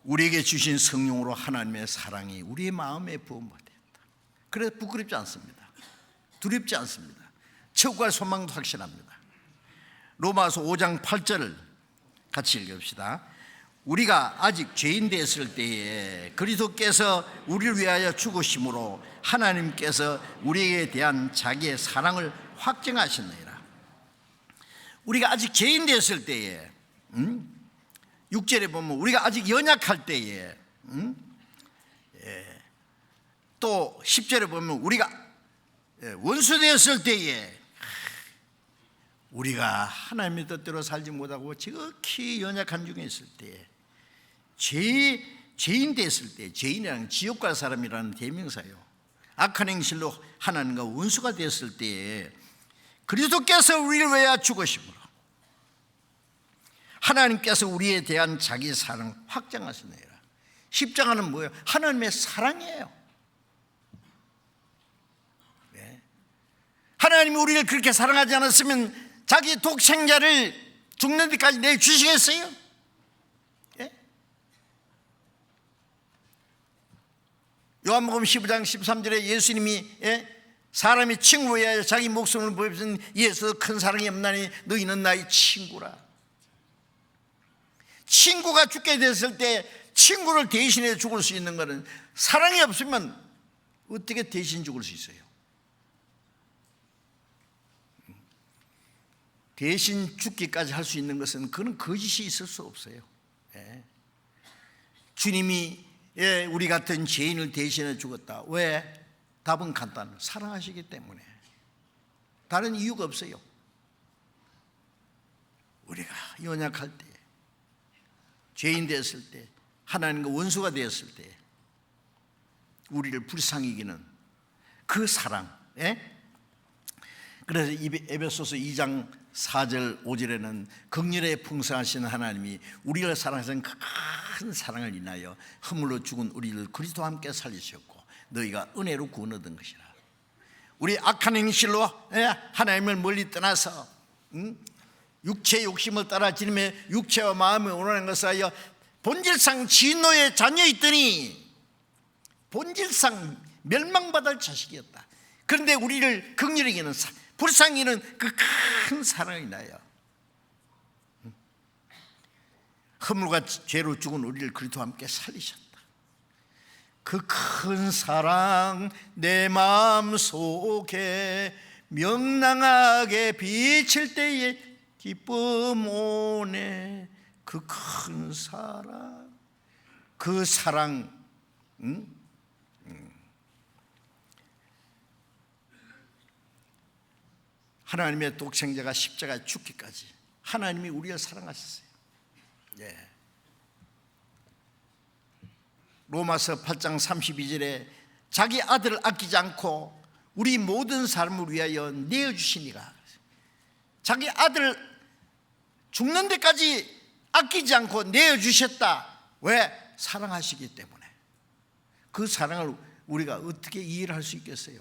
우리에게 주신 성령으로 하나님의 사랑이 우리의 마음에 부어버린다. 그래서 부끄럽지 않습니다. 두렵지 않습니다. 체육과 소망도 확실합니다. 로마서 5장 8절을 같이 읽읍시다. 우리가 아직 죄인 되었을 때에 그리스도께서 우리를 위하여 죽으심으로 하나님께서 우리에게 대한 자기의 사랑을 확증하셨느니라. 우리가 아직 죄인 되었을 때에 6절에 보면 우리가 아직 연약할 때에 또 10절에 보면 우리가 원수 되었을 때에 우리가 하나님의 뜻대로 살지 못하고 지극히 연약한 중에 있을 때 죄인 됐을 때, 죄인이라는 지옥 갈 사람이라는 대명사요. 악한 행실로 하나님과 원수가 되었을 때에 그리스도께서 우리를 위하여 죽으심으로 하나님께서 우리에 대한 자기 사랑 확장하시느니라. 십자가는 뭐예요? 하나님의 사랑이에요. 네. 하나님이 우리를 그렇게 사랑하지 않았으면 자기 독생자를 죽는 데까지 내주시겠어요? 예? 요한복음 15장 13절에 예수님이 사람이 친구를 위하여 자기 목숨을 버리신 예수 큰 사랑이 없나니 너희는 나의 친구라. 친구가 죽게 됐을 때 친구를 대신해 죽을 수 있는 것은 사랑이 없으면 어떻게 대신 죽을 수 있어요? 대신 죽기까지 할 수 있는 것은 그런 거짓이 있을 수 없어요. 주님이 우리 같은 죄인을 대신해 죽었다. 왜? 답은 간단해요. 사랑하시기 때문에. 다른 이유가 없어요. 우리가 연약할 때, 죄인 되었을 때, 하나님과 원수가 되었을 때 우리를 불쌍히 여기는 그 사랑. 그래서 에베소서 2장 4절 5절에는 긍휼에 풍성하신 하나님이 우리를 사랑하신 큰 사랑을 인하여 허물로 죽은 우리를 그리스도와 함께 살리셨고 너희가 은혜로 구원 얻은 것이라. 우리 악한 행실로 하나님을 멀리 떠나서 육체의 욕심을 따라 지니며 육체와 마음이 원하는 것을 하여 본질상 진노의 자녀였더니 본질상 멸망받을 자식이었다. 그런데 우리를 긍휼히 여기는 불쌍히 여기는 그 큰 사랑이 나요. 허물과 죄로 죽은 우리를 그리스도와 함께 살리셨다. 그 큰 사랑 내 마음속에 명랑하게 비칠 때에 기쁨 오네. 그 큰 사랑, 그 사랑, 하나님의 독생자가 십자가에 죽기까지 하나님이 우리를 사랑하셨어요. 로마서 8장 32절에 자기 아들을 아끼지 않고 우리 모든 사람을 위하여 내어주시니가. 자기 아들 죽는 데까지 아끼지 않고 내어주셨다. 왜? 사랑하시기 때문에. 그 사랑을 우리가 어떻게 이해를 할 수 있겠어요?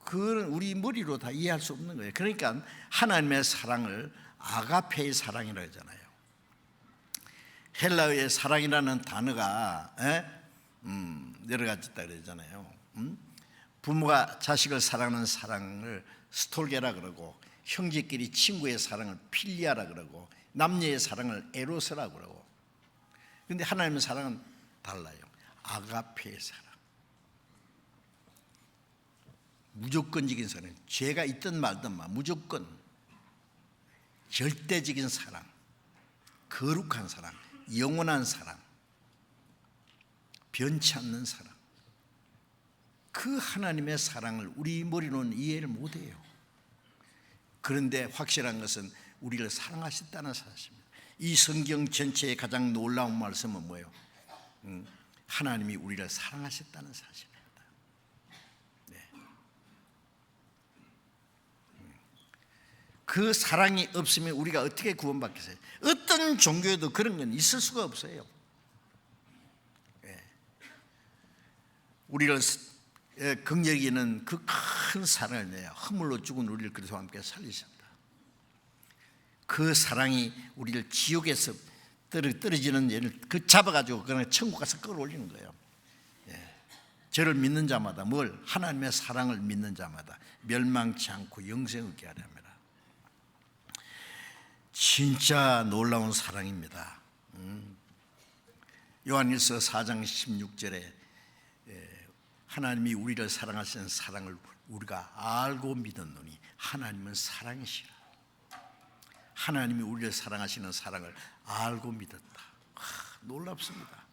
그건 우리 머리로 다 이해할 수 없는 거예요. 그러니까 하나님의 사랑을 아가페의 사랑이라고 하잖아요. 헬라어의 사랑이라는 단어가 여러 가지 있다 그러잖아요. 부모가 자식을 사랑하는 사랑을 스톨게라 그러고, 형제끼리 친구의 사랑을 필리아라 그러고, 남녀의 사랑을 에로스라 그러고. 그런데 하나님의 사랑은 달라요. 아가페의 사랑. 무조건적인 사랑. 죄가 있든 말든 무조건 절대적인 사랑. 거룩한 사랑, 영원한 사랑, 변치 않는 사랑, 그 하나님의 사랑을 우리 머리로는 이해를 못해요. 그런데 확실한 것은 우리를 사랑하셨다는 사실입니다. 이 성경 전체의 가장 놀라운 말씀은 뭐예요? 하나님이 우리를 사랑하셨다는 사실입니다. 네. 그 사랑이 없으면 우리가 어떻게 구원받겠어요? 어떤 종교에도 그런 건 있을 수가 없어요. 네. 우리를 긍휼히 여기는 그 큰 사랑을 내어 허물로 죽은 우리를 그리스도와 함께 살리셨다. 그 사랑이 우리를 지옥에서 떨어지는 얘를 그 잡아가지고 그냥 천국 가서 끌어올리는 거예요. 예. 저를 믿는 자마다 뭘? 하나님의 사랑을 믿는 자마다 멸망치 않고 영생을 얻게 하려 합니다. 진짜 놀라운 사랑입니다. 요한일서 4장 16절에 하나님이 우리를 사랑하시는 사랑을 우리가 알고 믿었노니 하나님은 사랑이시라. 하나님이 우리를 사랑하시는 사랑을 알고 믿었다. 놀랍습니다.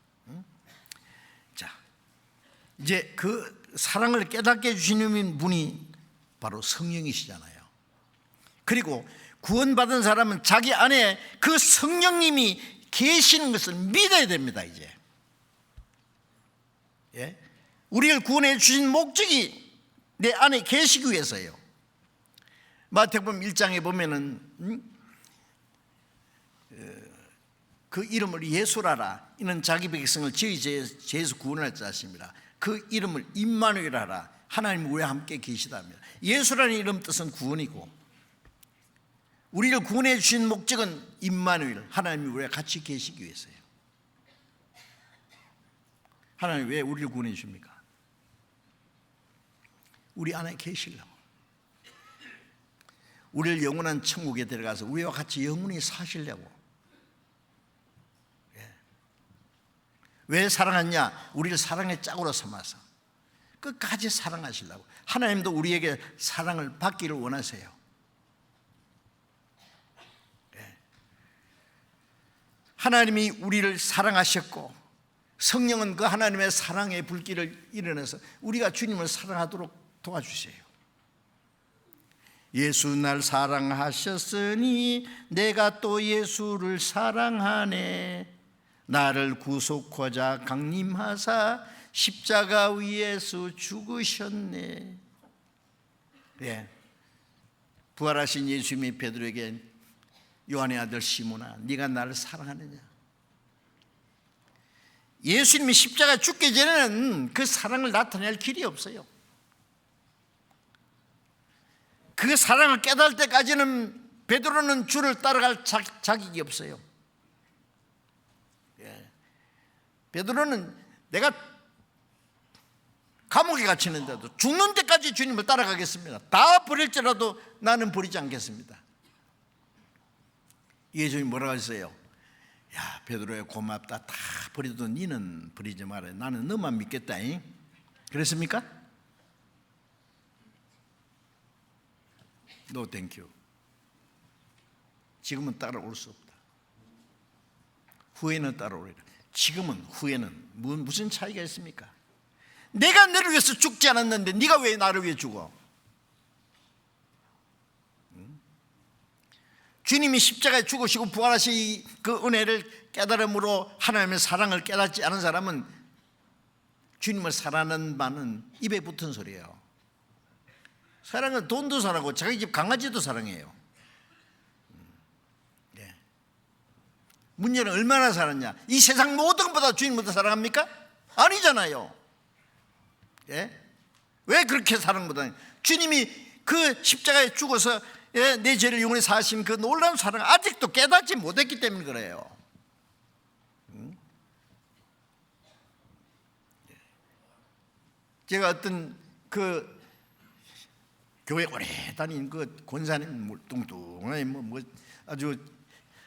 자, 이제 그 사랑을 깨닫게 해주시는 분이 바로 성령이시잖아요. 그리고 구원받은 사람은 자기 안에 그 성령님이 계시는 것을 믿어야 됩니다. 이제 예? 우리를 구원해 주신 목적이 내 안에 계시기 위해서예요. 마태복음 1장에 보면은 그 이름을 예수라라. 이는 자기 백성을 저희 죄에서 구원할 자십니다. 그 이름을 임마누엘하라. 하나님 우리와 함께 계시답니다. 예수라는 이름 뜻은 구원이고, 우리를 구원해 주신 목적은 임마누엘, 하나님이 우리와 같이 계시기 위해서예요. 하나님 왜 우리를 구원해 주십니까? 우리 안에 계시려고, 우리를 영원한 천국에 데려가서 우리와 같이 영원히 사시려고. 왜 사랑하냐? 우리를 사랑의 짝으로 삼아서 끝까지 사랑하시려고. 하나님도 우리에게 사랑을 받기를 원하세요. 하나님이 우리를 사랑하셨고, 성령은 그 하나님의 사랑의 불길을 일어내서 우리가 주님을 사랑하도록 도와주세요. 예수 날 사랑하셨으니 내가 또 예수를 사랑하네. 나를 구속하자 강림하사 십자가 위에서 죽으셨네. 예. 부활하신 예수님이 베드로에게 요한의 아들 시몬아, 네가 나를 사랑하느냐? 예수님이 십자가 죽기 전에는 그 사랑을 나타낼 길이 없어요. 그 사랑을 깨달을 때까지는 베드로는 주를 따라갈 자격이 없어요. 베드로는 내가 감옥에 갇히는데도 죽는 데까지 주님을 따라가겠습니다. 다 버릴지라도 나는 버리지 않겠습니다. 예수님이 뭐라고 했어요? 야, 베드로야 고맙다. 다 버려도 너는 버리지 마라. 나는 너만 믿겠다. 그랬습니까? No thank you. 지금은 따라올 수 없다. 후에는 따라오리라. 지금은, 후에는 무슨 차이가 있습니까? 내가 너를 위해서 죽지 않았는데 네가 왜 나를 위해 죽어? 주님이 십자가에 죽으시고 부활하신 그 은혜를 깨달음으로 하나님의 사랑을 깨닫지 않은 사람은 주님을 사랑하는 바는 입에 붙은 소리예요. 사랑은 돈도 사랑하고 자기 집 강아지도 사랑해요. 문제는 얼마나 사랑하냐? 이 세상 모든 것보다 주님보다 사랑합니까? 아니잖아요. 예? 왜 그렇게 사랑 못하냐? 주님이 그 십자가에 죽어서 내 죄를 영원히 사하신 그 놀라운 사랑을 아직도 깨닫지 못했기 때문에 그래요. 제가 어떤 그 교회 오래 다닌 그 권사님, 뚱뚱한 아주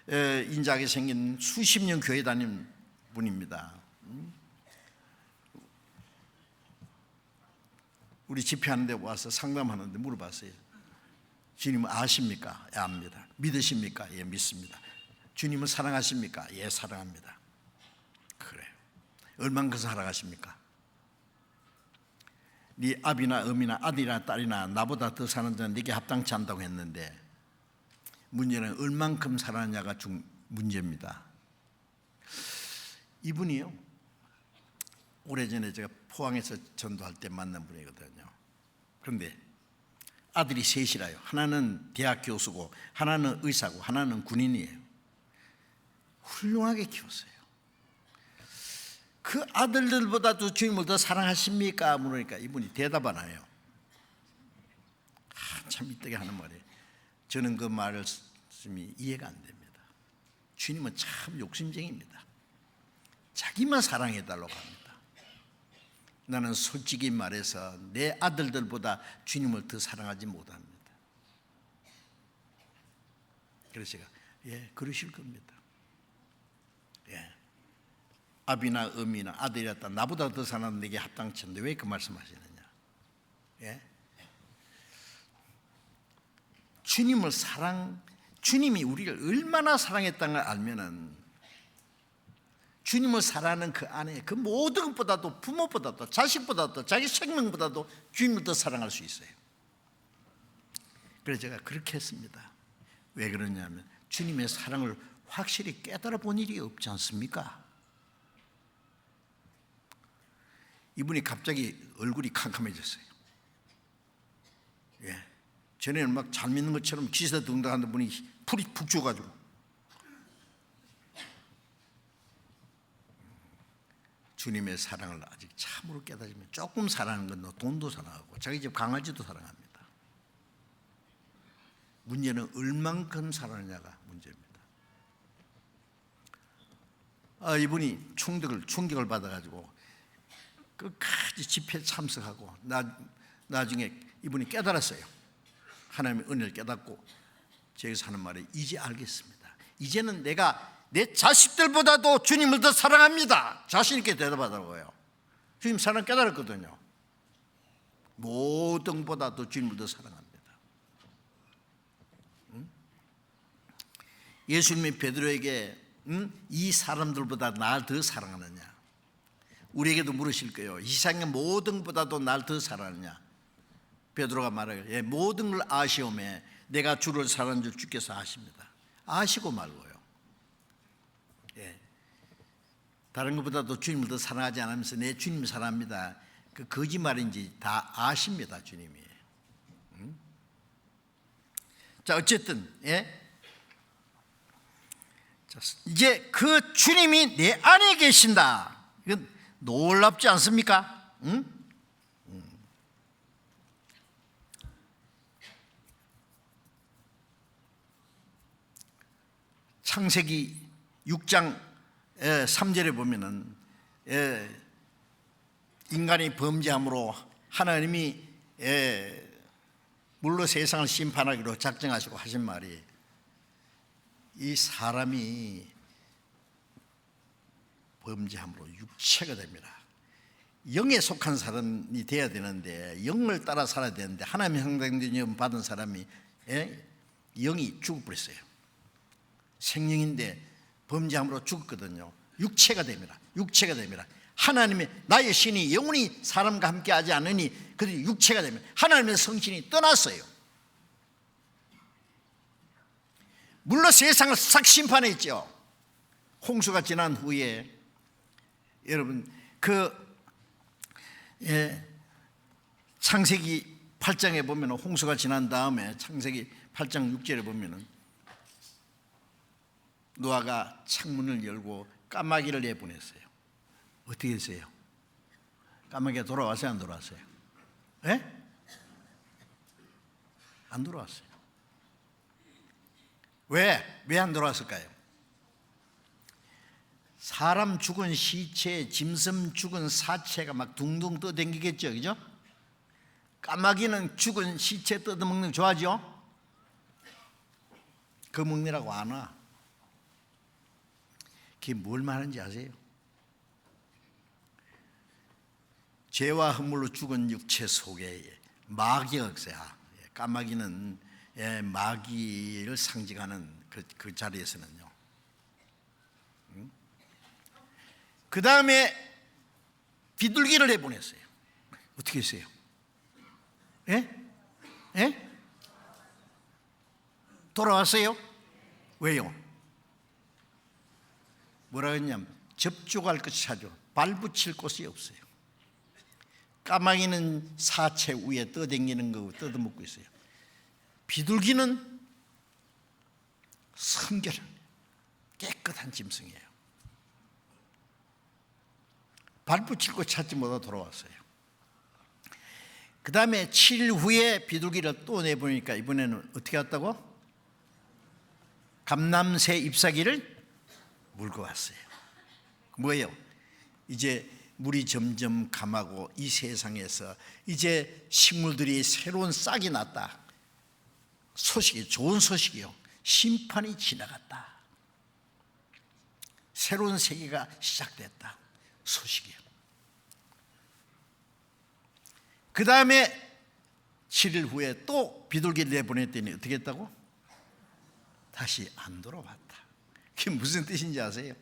인자하게 생긴 수십 년 교회 다닌 분입니다. 우리 집회하는데 와서 상담하는데 물어봤어요. 주님 아십니까? 예, 압니다. 믿으십니까? 예, 믿습니다. 주님을 사랑하십니까? 예, 사랑합니다. 그래요. 얼만큼 사랑하십니까? 네 아비나 어미나 아들이나 딸이나 나보다 더 사는 자는 네게 합당치 않다고 했는데, 문제는 얼만큼 사랑하냐가 문제입니다. 이분이요, 오래전에 제가 포항에서 전도할 때 만난 분이거든요. 그런데 아들이 셋이라요. 하나는 대학 교수고, 하나는 의사고, 하나는 군인이에요. 훌륭하게 키웠어요. 그 아들들보다도 주님을 더 사랑하십니까? 물으니까 이분이 대답 안 해요. 참 이때게 하는 말이에요. 저는 그 말씀이 이해가 안 됩니다. 주님은 참 욕심쟁이입니다. 자기만 사랑해달라고 합니다. 나는 솔직히 말해서 내 아들들보다 주님을 더 사랑하지 못합니다. 그래서 제가 예, 그러실 겁니다. 예, 아비나 어미나 아들이었다 나보다 더 사랑하는 내게 합당치 않는데 왜 그 말씀하시느냐? 예? 주님이 우리를 얼마나 사랑했다는 걸 알면은 주님을 사랑하는 그 안에 그 모든 것보다도, 부모보다도, 자식보다도, 자기 생명보다도 주님을 더 사랑할 수 있어요. 그래서 제가 그렇게 했습니다. 왜 그러냐면 주님의 사랑을 확실히 깨달아 본 일이 없지 않습니까? 이분이 갑자기 얼굴이 캄캄해졌어요. 예. 전에는 막 잘 믿는 것처럼 기세등등하는 분이 풀이 푹 죽어가지고, 주님의 사랑을 아직 참으로 깨달으면 조금 사랑하는 건 돈도 사랑하고 자기 집 강아지도 사랑합니다. 문제는 얼만큼 사랑하냐가 문제입니다. 이분이 충격을 받아가지고 끝까지 집회에 참석하고 나중에 이분이 깨달았어요. 하나님의 은혜를 깨닫고 저기서 하는 말이 이제 알겠습니다. 이제는 내가 내 자식들보다도 주님을 더 사랑합니다. 자신 있게 대답하더라고요. 주님 사랑 깨달았거든요. 모든 것보다도 주님을 더 사랑합니다. 예수님이 베드로에게 이 사람들보다 날 더 사랑하느냐, 우리에게도 물으실 거예요. 이 세상의 모든 것보다도 날 더 사랑하느냐? 베드로가 말해요. 예, 모든 걸 아시오매 내가 주를 사랑하는 줄 주께서 아십니다. 아시고 말고요. 예, 다른 것보다도 주님을 더 사랑하지 않으면서 내 주님 사랑합니다, 그 거짓말인지 다 아십니다. 주님이. 자, 어쨌든 예? 자, 이제 그 주님이 내 안에 계신다. 이건 놀랍지 않습니까? 창세기 6장 3절에 보면은 인간이 범죄함으로 하나님이 물로 세상을 심판하기로 작정하시고 하신 말이, 이 사람이 범죄함으로 육체가 됩니다. 영에 속한 사람이 돼야 되는데, 영을 따라 살아야 되는데, 하나님의 형상된 영 받은 사람이 영이 죽어버렸어요. 생명인데 범죄함으로 죽었거든요. 육체가 됩니다. 육체가 됩니다. 하나님의 나의 신이 영원히 사람과 함께 하지 않으니 그들이 육체가 되면 하나님의 성신이 떠났어요. 물로 세상을 싹 심판했죠. 홍수가 지난 후에 여러분 창세기 8장에 보면 홍수가 지난 다음에 창세기 8장 6절에 보면은 노아가 창문을 열고 까마귀를 내보냈어요. 어떻게 했어요? 까마귀가 돌아왔어요? 안 돌아왔어요? 예? 안 돌아왔어요. 왜? 왜 안 돌아왔을까요? 사람 죽은 시체, 짐승 죽은 사체가 막 둥둥 떠다니겠죠, 그죠? 까마귀는 죽은 시체 뜯어먹는 거 좋아하죠? 그 먹느라고 안 와. 그게 뭘 말하는지 아세요? 죄와 허물로 죽은 육체 속에 마귀가 없어요. 까마귀는 마귀를 상징하는 그 자리에서는요, 그 다음에 비둘기를 내보냈어요. 어떻게 했어요? 예? 예? 돌아왔어요? 왜요? 뭐라 했냐면 접촉할 것이 찾죠. 발붙일 곳이 없어요. 까마귀는 사체 위에 떠댕기는 거 뜯어먹고 있어요. 비둘기는 성결한 깨끗한 짐승이에요. 발붙일 곳 찾지 못하고 돌아왔어요. 그 다음에 7일 후에 비둘기를 또 내보니까 이번에는 어떻게 왔다고? 감람새 잎사귀를 물고 왔어요. 뭐예요? 이제 물이 점점 감하고 이 세상에서 이제 식물들이 새로운 싹이 났다. 소식이, 좋은 소식이요. 심판이 지나갔다. 새로운 세계가 시작됐다. 소식이요. 그 다음에 7일 후에 또 비둘기를 내보냈더니 어떻게 했다고? 다시 안 돌아왔다. 그게 무슨 뜻인지 아세요?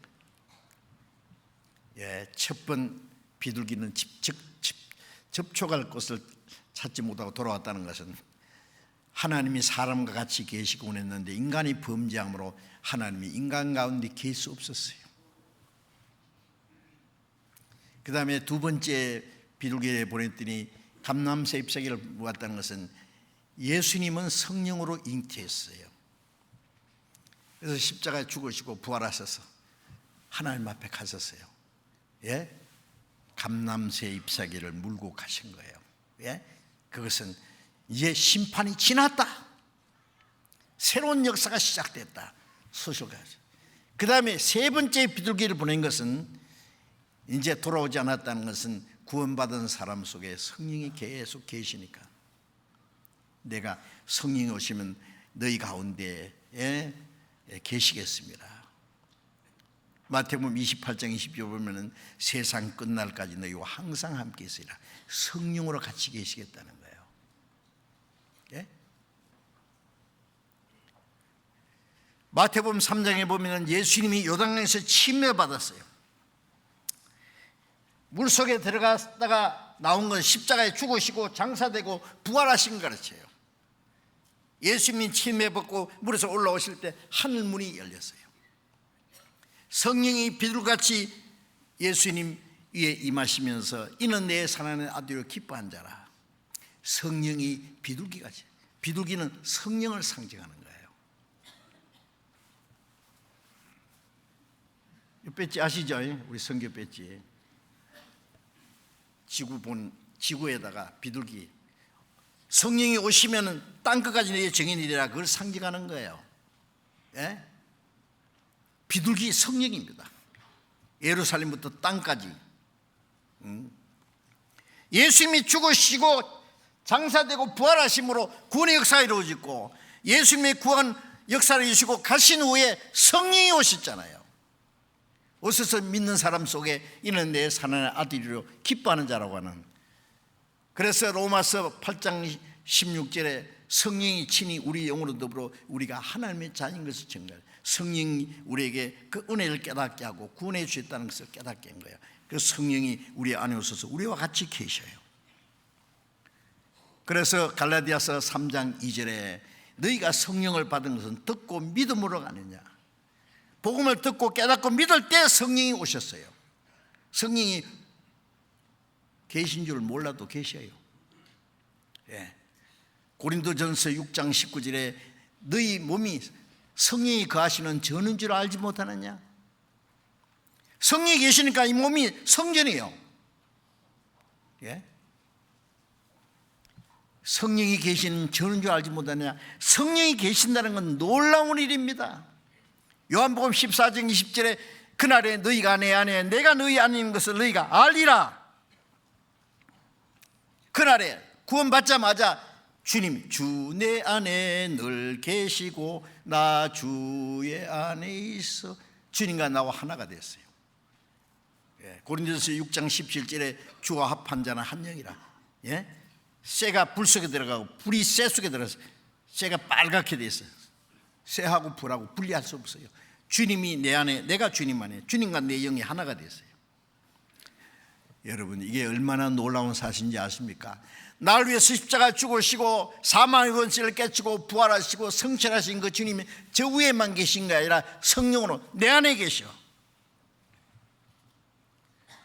예, 첫 번 비둘기는 접촉할 곳을 찾지 못하고 돌아왔다는 것은 하나님이 사람과 같이 계시곤 했는데 인간이 범죄함으로 하나님이 인간 가운데 계실 수 없었어요. 그 다음에 두 번째 비둘기를 보냈더니 감람새 잎사귀를 모았다는 것은 예수님은 성령으로 잉태했어요. 그래서 십자가에 죽으시고 부활하셔서 하나님 앞에 가셨어요. 예? 감람새 잎사귀를 물고 가신 거예요. 예? 그것은 이제 심판이 지났다. 새로운 역사가 시작됐다. 소식을 가죠. 그 다음에 세 번째 비둘기를 보낸 것은 이제 돌아오지 않았다는 것은 구원받은 사람 속에 성령이 계속 계시니까 내가 성령이 오시면 너희 가운데 계시겠습니다. 마태복음 28장 20절 보면은 세상 끝날까지 너희와 항상 함께 있으리라. 성령으로 같이 계시겠다는 거예요. 예? 마태복음 3장에 보면은 예수님이 요단강에서 침례받았어요. 물속에 들어갔다가 나온 건 십자가에 죽으시고 장사되고 부활하신 걸 가르쳐요. 예수님이 침례받고 물에서 올라오실 때 하늘문이 열렸어요. 성령이 비둘기같이 예수님 위에 임하시면서 이는 내 사랑하는 아들이요 기뻐한 자라. 성령이 비둘기같이, 비둘기는 성령을 상징하는 거예요. 이 배지 아시죠? 우리 성교 배지. 지구에다가 비둘기, 성령이 오시면은 땅끝까지 내 증인이 되라. 그걸 상징하는 거예요. 예? 비둘기 성령입니다. 예루살렘부터 땅까지. 예수님이 죽으시고 장사되고 부활하심으로 구원의 역사가 이루어지고 예수님의 구원 역사를 이루시고 가신 후에 성령이 오셨잖아요. 오셔서 믿는 사람 속에 이는 내 사랑하는 아들이로 기뻐하는 자라고 하는. 그래서 로마서 8장 16절에 성령이 친히 우리 영으로 더불어 우리가 하나님의 자녀인 것을 증거해요. 성령이 우리에게 그 은혜를 깨닫게 하고 구원해 주셨다는 것을 깨닫게 한 거예요. 그래서 성령이 우리 안에 오셔서 우리와 같이 계셔요. 그래서 갈라디아서 3장 2절에 너희가 성령을 받은 것은 듣고 믿음으로 가느냐. 복음을 듣고 깨닫고 믿을 때 성령이 오셨어요. 성령이 계신 줄 몰라도 계셔요. 예. 고린도전서 6장 19절에 너희 몸이 성령이 거하시는 전인 줄 알지 못하느냐. 성령이 계시니까 이 몸이 성전이에요. 예? 성령이 계시는 전인 줄 알지 못하느냐. 성령이 계신다는 건 놀라운 일입니다. 요한복음 14장 20절에 그날에 너희가 내 안에 내가 너희 안에 있는 것을 너희가 알리라. 그날에 구원받자마자 주님 주 내 안에 늘 계시고 나 주의 안에 있어. 주님과 나와 하나가 됐어요. 예, 고린도전서 6장 17절에 주와 합한 자는 한 영이라. 예? 쇠가 불 속에 들어가고 불이 쇠 속에 들어가서 쇠가 빨갛게 돼 있어요. 쇠하고 불하고 분리할 수 없어요. 주님이 내 안에 내가 주님 안에 주님과 내 영이 하나가 됐어요. 여러분, 이게 얼마나 놀라운 사실인지 아십니까? 나를 위해서 십자가 죽으시고 사망의 권세를 깨치고 부활하시고 성취하신 그 주님이 저 위에만 계신 게 아니라 성령으로 내 안에 계셔.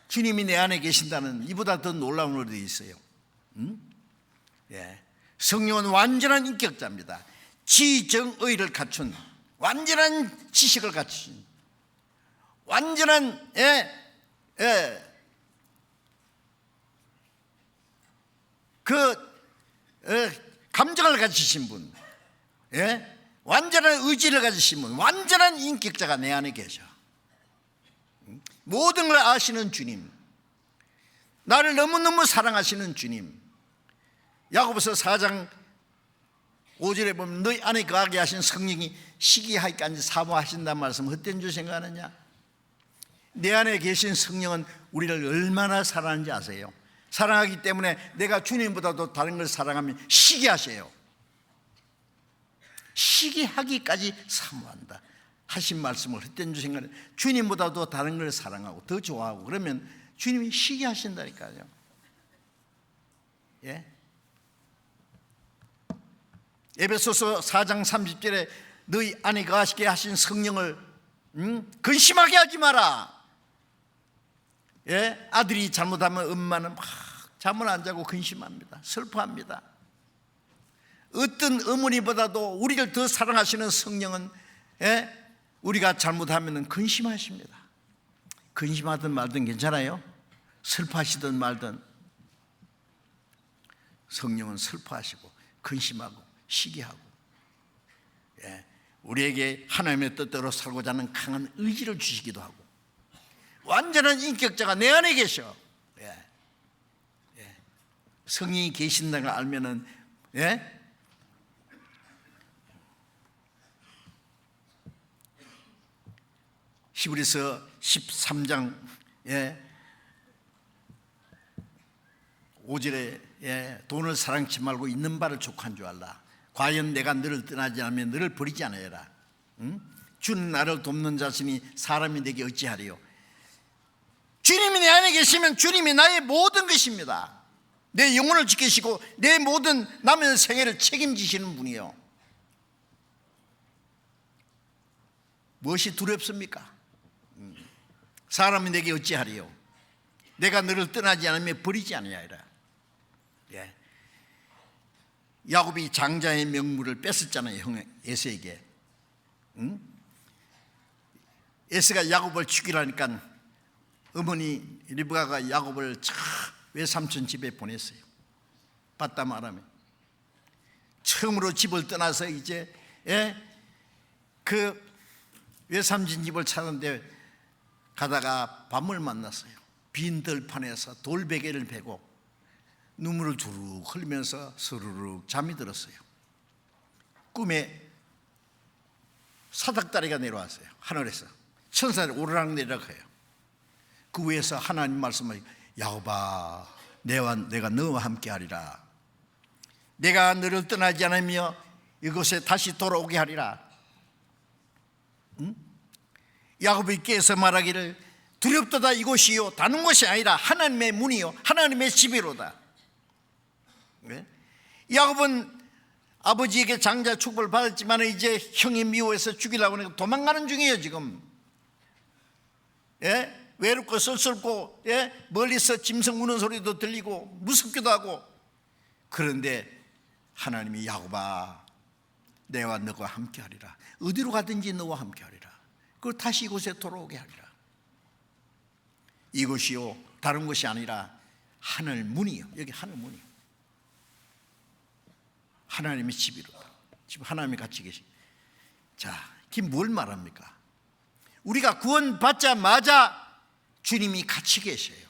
주님이 내 안에 계신다는 이보다 더 놀라운 일이 있어요. 예. 성령은 완전한 인격자입니다. 지정의를 갖춘, 완전한 지식을 갖춘, 완전한 감정을 가지신 분, 완전한 의지를 가지신 분, 완전한 인격자가 내 안에 계셔. 모든 걸 아시는 주님, 나를 너무너무 사랑하시는 주님. 야고보서 4장 5절에 보면 너희 안에 거하게 하신 성령이 시기하기까지 사모하신다는 말씀 헛된 줄 생각하느냐? 내 안에 계신 성령은 우리를 얼마나 사랑하는지 아세요? 사랑하기 때문에 내가 주님보다도 다른 걸 사랑하면 시기하세요. 시기하기까지 사모한다 하신 말씀을 헛된 줄 생각해. 주님보다도 다른 걸 사랑하고 더 좋아하고 그러면 주님이 시기하신다니까요. 예? 에베소서 4장 30절에 너희 안에 거하시게 하신 성령을 근심하게 하지 마라. 예? 아들이 잘못하면 엄마는 막 잠을 안 자고 근심합니다. 슬퍼합니다. 어떤 어머니보다도 우리를 더 사랑하시는 성령은 우리가 잘못하면 근심하십니다. 근심하든 말든 괜찮아요. 슬퍼하시든 말든 성령은 슬퍼하시고 근심하고 시기하고, 우리에게 하나님의 뜻대로 살고자 하는 강한 의지를 주시기도 하고, 완전한 인격자가 내 안에 계셔. 성령이 계신다는 걸 알면은, 히브리서 13장 5절에 돈을 사랑치 말고 있는 바를 족한 줄 알라. 과연 내가 너를 떠나지 않으면 너를 버리지 않으리라. 주는 나를 돕는 자신이 사람이 내게 어찌하리요. 주님이 내 안에 계시면 주님이 나의 모든 것입니다. 내 영혼을 지키시고 내 모든 남은 생애를 책임지시는 분이요. 무엇이 두렵습니까? 사람이 내게 어찌하리요. 내가 너를 떠나지 않으면 버리지 아니하리라. 야곱이 장자의 명물을 뺏었잖아요, 형 에서에게. 에서가 야곱을 죽이라니까 어머니 리브가가 야곱을 외삼촌 집에 보냈어요. 바담 아람에. 처음으로 집을 떠나서 이제 그 외삼촌 집을 찾는데 가다가 밤을 만났어요. 빈 들판에서 돌베개를 베고 눈물을 주르륵 흘리면서 스르륵 잠이 들었어요. 꿈에 사닥다리가 내려왔어요. 하늘에서 천사들이 오르락 내리락 해요. 그 위에서 하나님 말씀을, 야곱아 내가 너와 함께 하리라. 내가 너를 떠나지 않으며 이곳에 다시 돌아오게 하리라. 야곱이 깨서 말하기를 두렵도다 이곳이요 다른 곳이 아니라 하나님의 문이요 하나님의 집이로다. 야곱은 아버지에게 장자 축복을 받았지만 이제 형이 미워해서 죽이려고 하니까 도망가는 중이에요 지금. 외롭고 썰썰고 멀리서 짐승 우는 소리도 들리고 무섭기도 하고. 그런데 하나님이 야곱아 내와 너가 함께하리라. 어디로 가든지 너와 함께하리라. 그걸 다시 이곳에 돌아오게 하리라. 이곳이요 다른 곳이 아니라 하늘 문이요. 여기 하늘 문이요. 하나님의 집이로다. 지금 하나님이 같이 계시. 자, 이게 뭘 말합니까? 우리가 구원받자마자 주님이 같이 계셔요.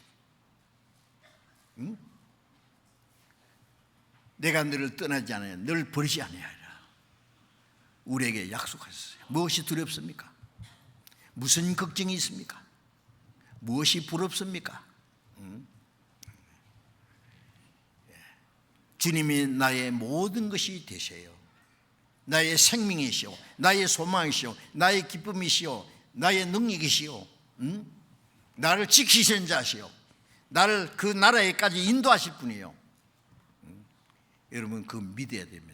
내가 너를 떠나지 않아요. 너를 버리지 아니하리라. 우리에게 약속하셨어요. 무엇이 두렵습니까? 무슨 걱정이 있습니까? 무엇이 부럽습니까? 주님이 나의 모든 것이 되셔요. 나의 생명이시오, 나의 소망이시오, 나의 기쁨이시오, 나의 능력이시오, 나를 지키시는 자시오, 나를 그 나라에까지 인도하실 분이에요. 여러분, 그 믿어야 됩니다.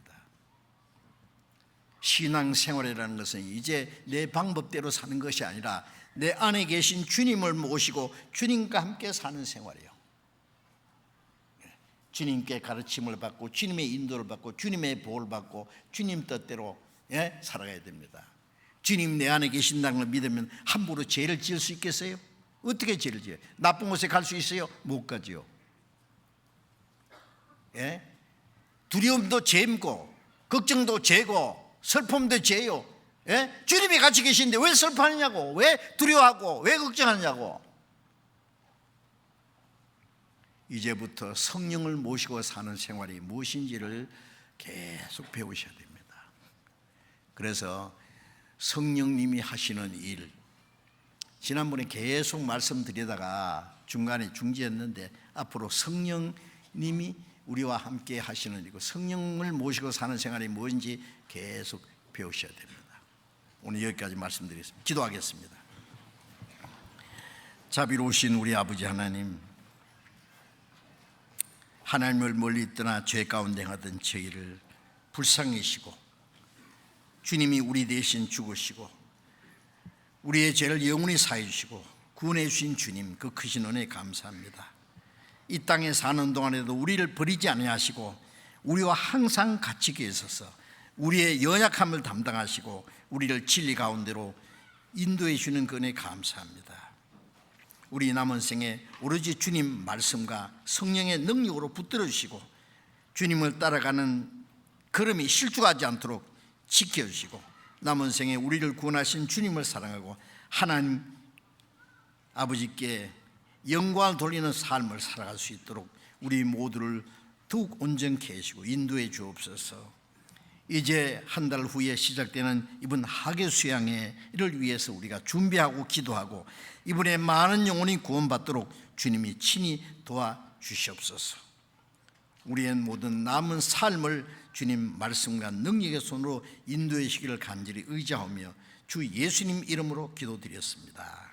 신앙생활이라는 것은 이제 내 방법대로 사는 것이 아니라 내 안에 계신 주님을 모시고 주님과 함께 사는 생활이에요. 주님께 가르침을 받고 주님의 인도를 받고 주님의 보호를 받고 주님 뜻대로 살아가야 됩니다. 주님 내 안에 계신다는 걸 믿으면 함부로 죄를 지을 수 있겠어요? 어떻게 죄를 지어요? 나쁜 곳에 갈 수 있어요? 못 가지요. 두려움도 죄고 걱정도 죄고 슬픔도 죄요. 주님이 같이 계시는데 왜 슬퍼하느냐고, 왜 두려워하고 왜 걱정하느냐고. 이제부터 성령을 모시고 사는 생활이 무엇인지를 계속 배우셔야 됩니다. 그래서 성령님이 하시는 일, 지난번에 계속 말씀드리다가 중간에 중지했는데 앞으로 성령님이 우리와 함께 하시는 일이고 성령을 모시고 사는 생활이 무엇인지 계속 배우셔야 됩니다. 오늘 여기까지 말씀드리겠습니다. 기도하겠습니다. 자비로우신 우리 아버지 하나님, 하나님을 멀리 떠나 죄 가운데 하던 저희를 불쌍히시고 주님이 우리 대신 죽으시고 우리의 죄를 영원히 사해 주시고 구원해 주신 주님, 그 크신 은혜에 감사합니다. 이 땅에 사는 동안에도 우리를 버리지 아니하시고 우리와 항상 같이 계셔서 우리의 연약함을 담당하시고 우리를 진리 가운데로 인도해 주는 그 은혜에 감사합니다. 우리 남은 생에 오로지 주님 말씀과 성령의 능력으로 붙들어 주시고 주님을 따라가는 걸음이 실족하지 않도록 지켜주시고 남은 생에 우리를 구원하신 주님을 사랑하고 하나님 아버지께 영광을 돌리는 삶을 살아갈 수 있도록 우리 모두를 더욱 온전케 하시고 인도해 주옵소서. 이제 한 달 후에 시작되는 이번 학예 수양회를 위해서 우리가 준비하고 기도하고 이번에 많은 영혼이 구원받도록 주님이 친히 도와주시옵소서. 우리의 모든 남은 삶을 주님 말씀과 능력의 손으로 인도해 주시기를 간절히 의지하며 주 예수님 이름으로 기도드렸습니다.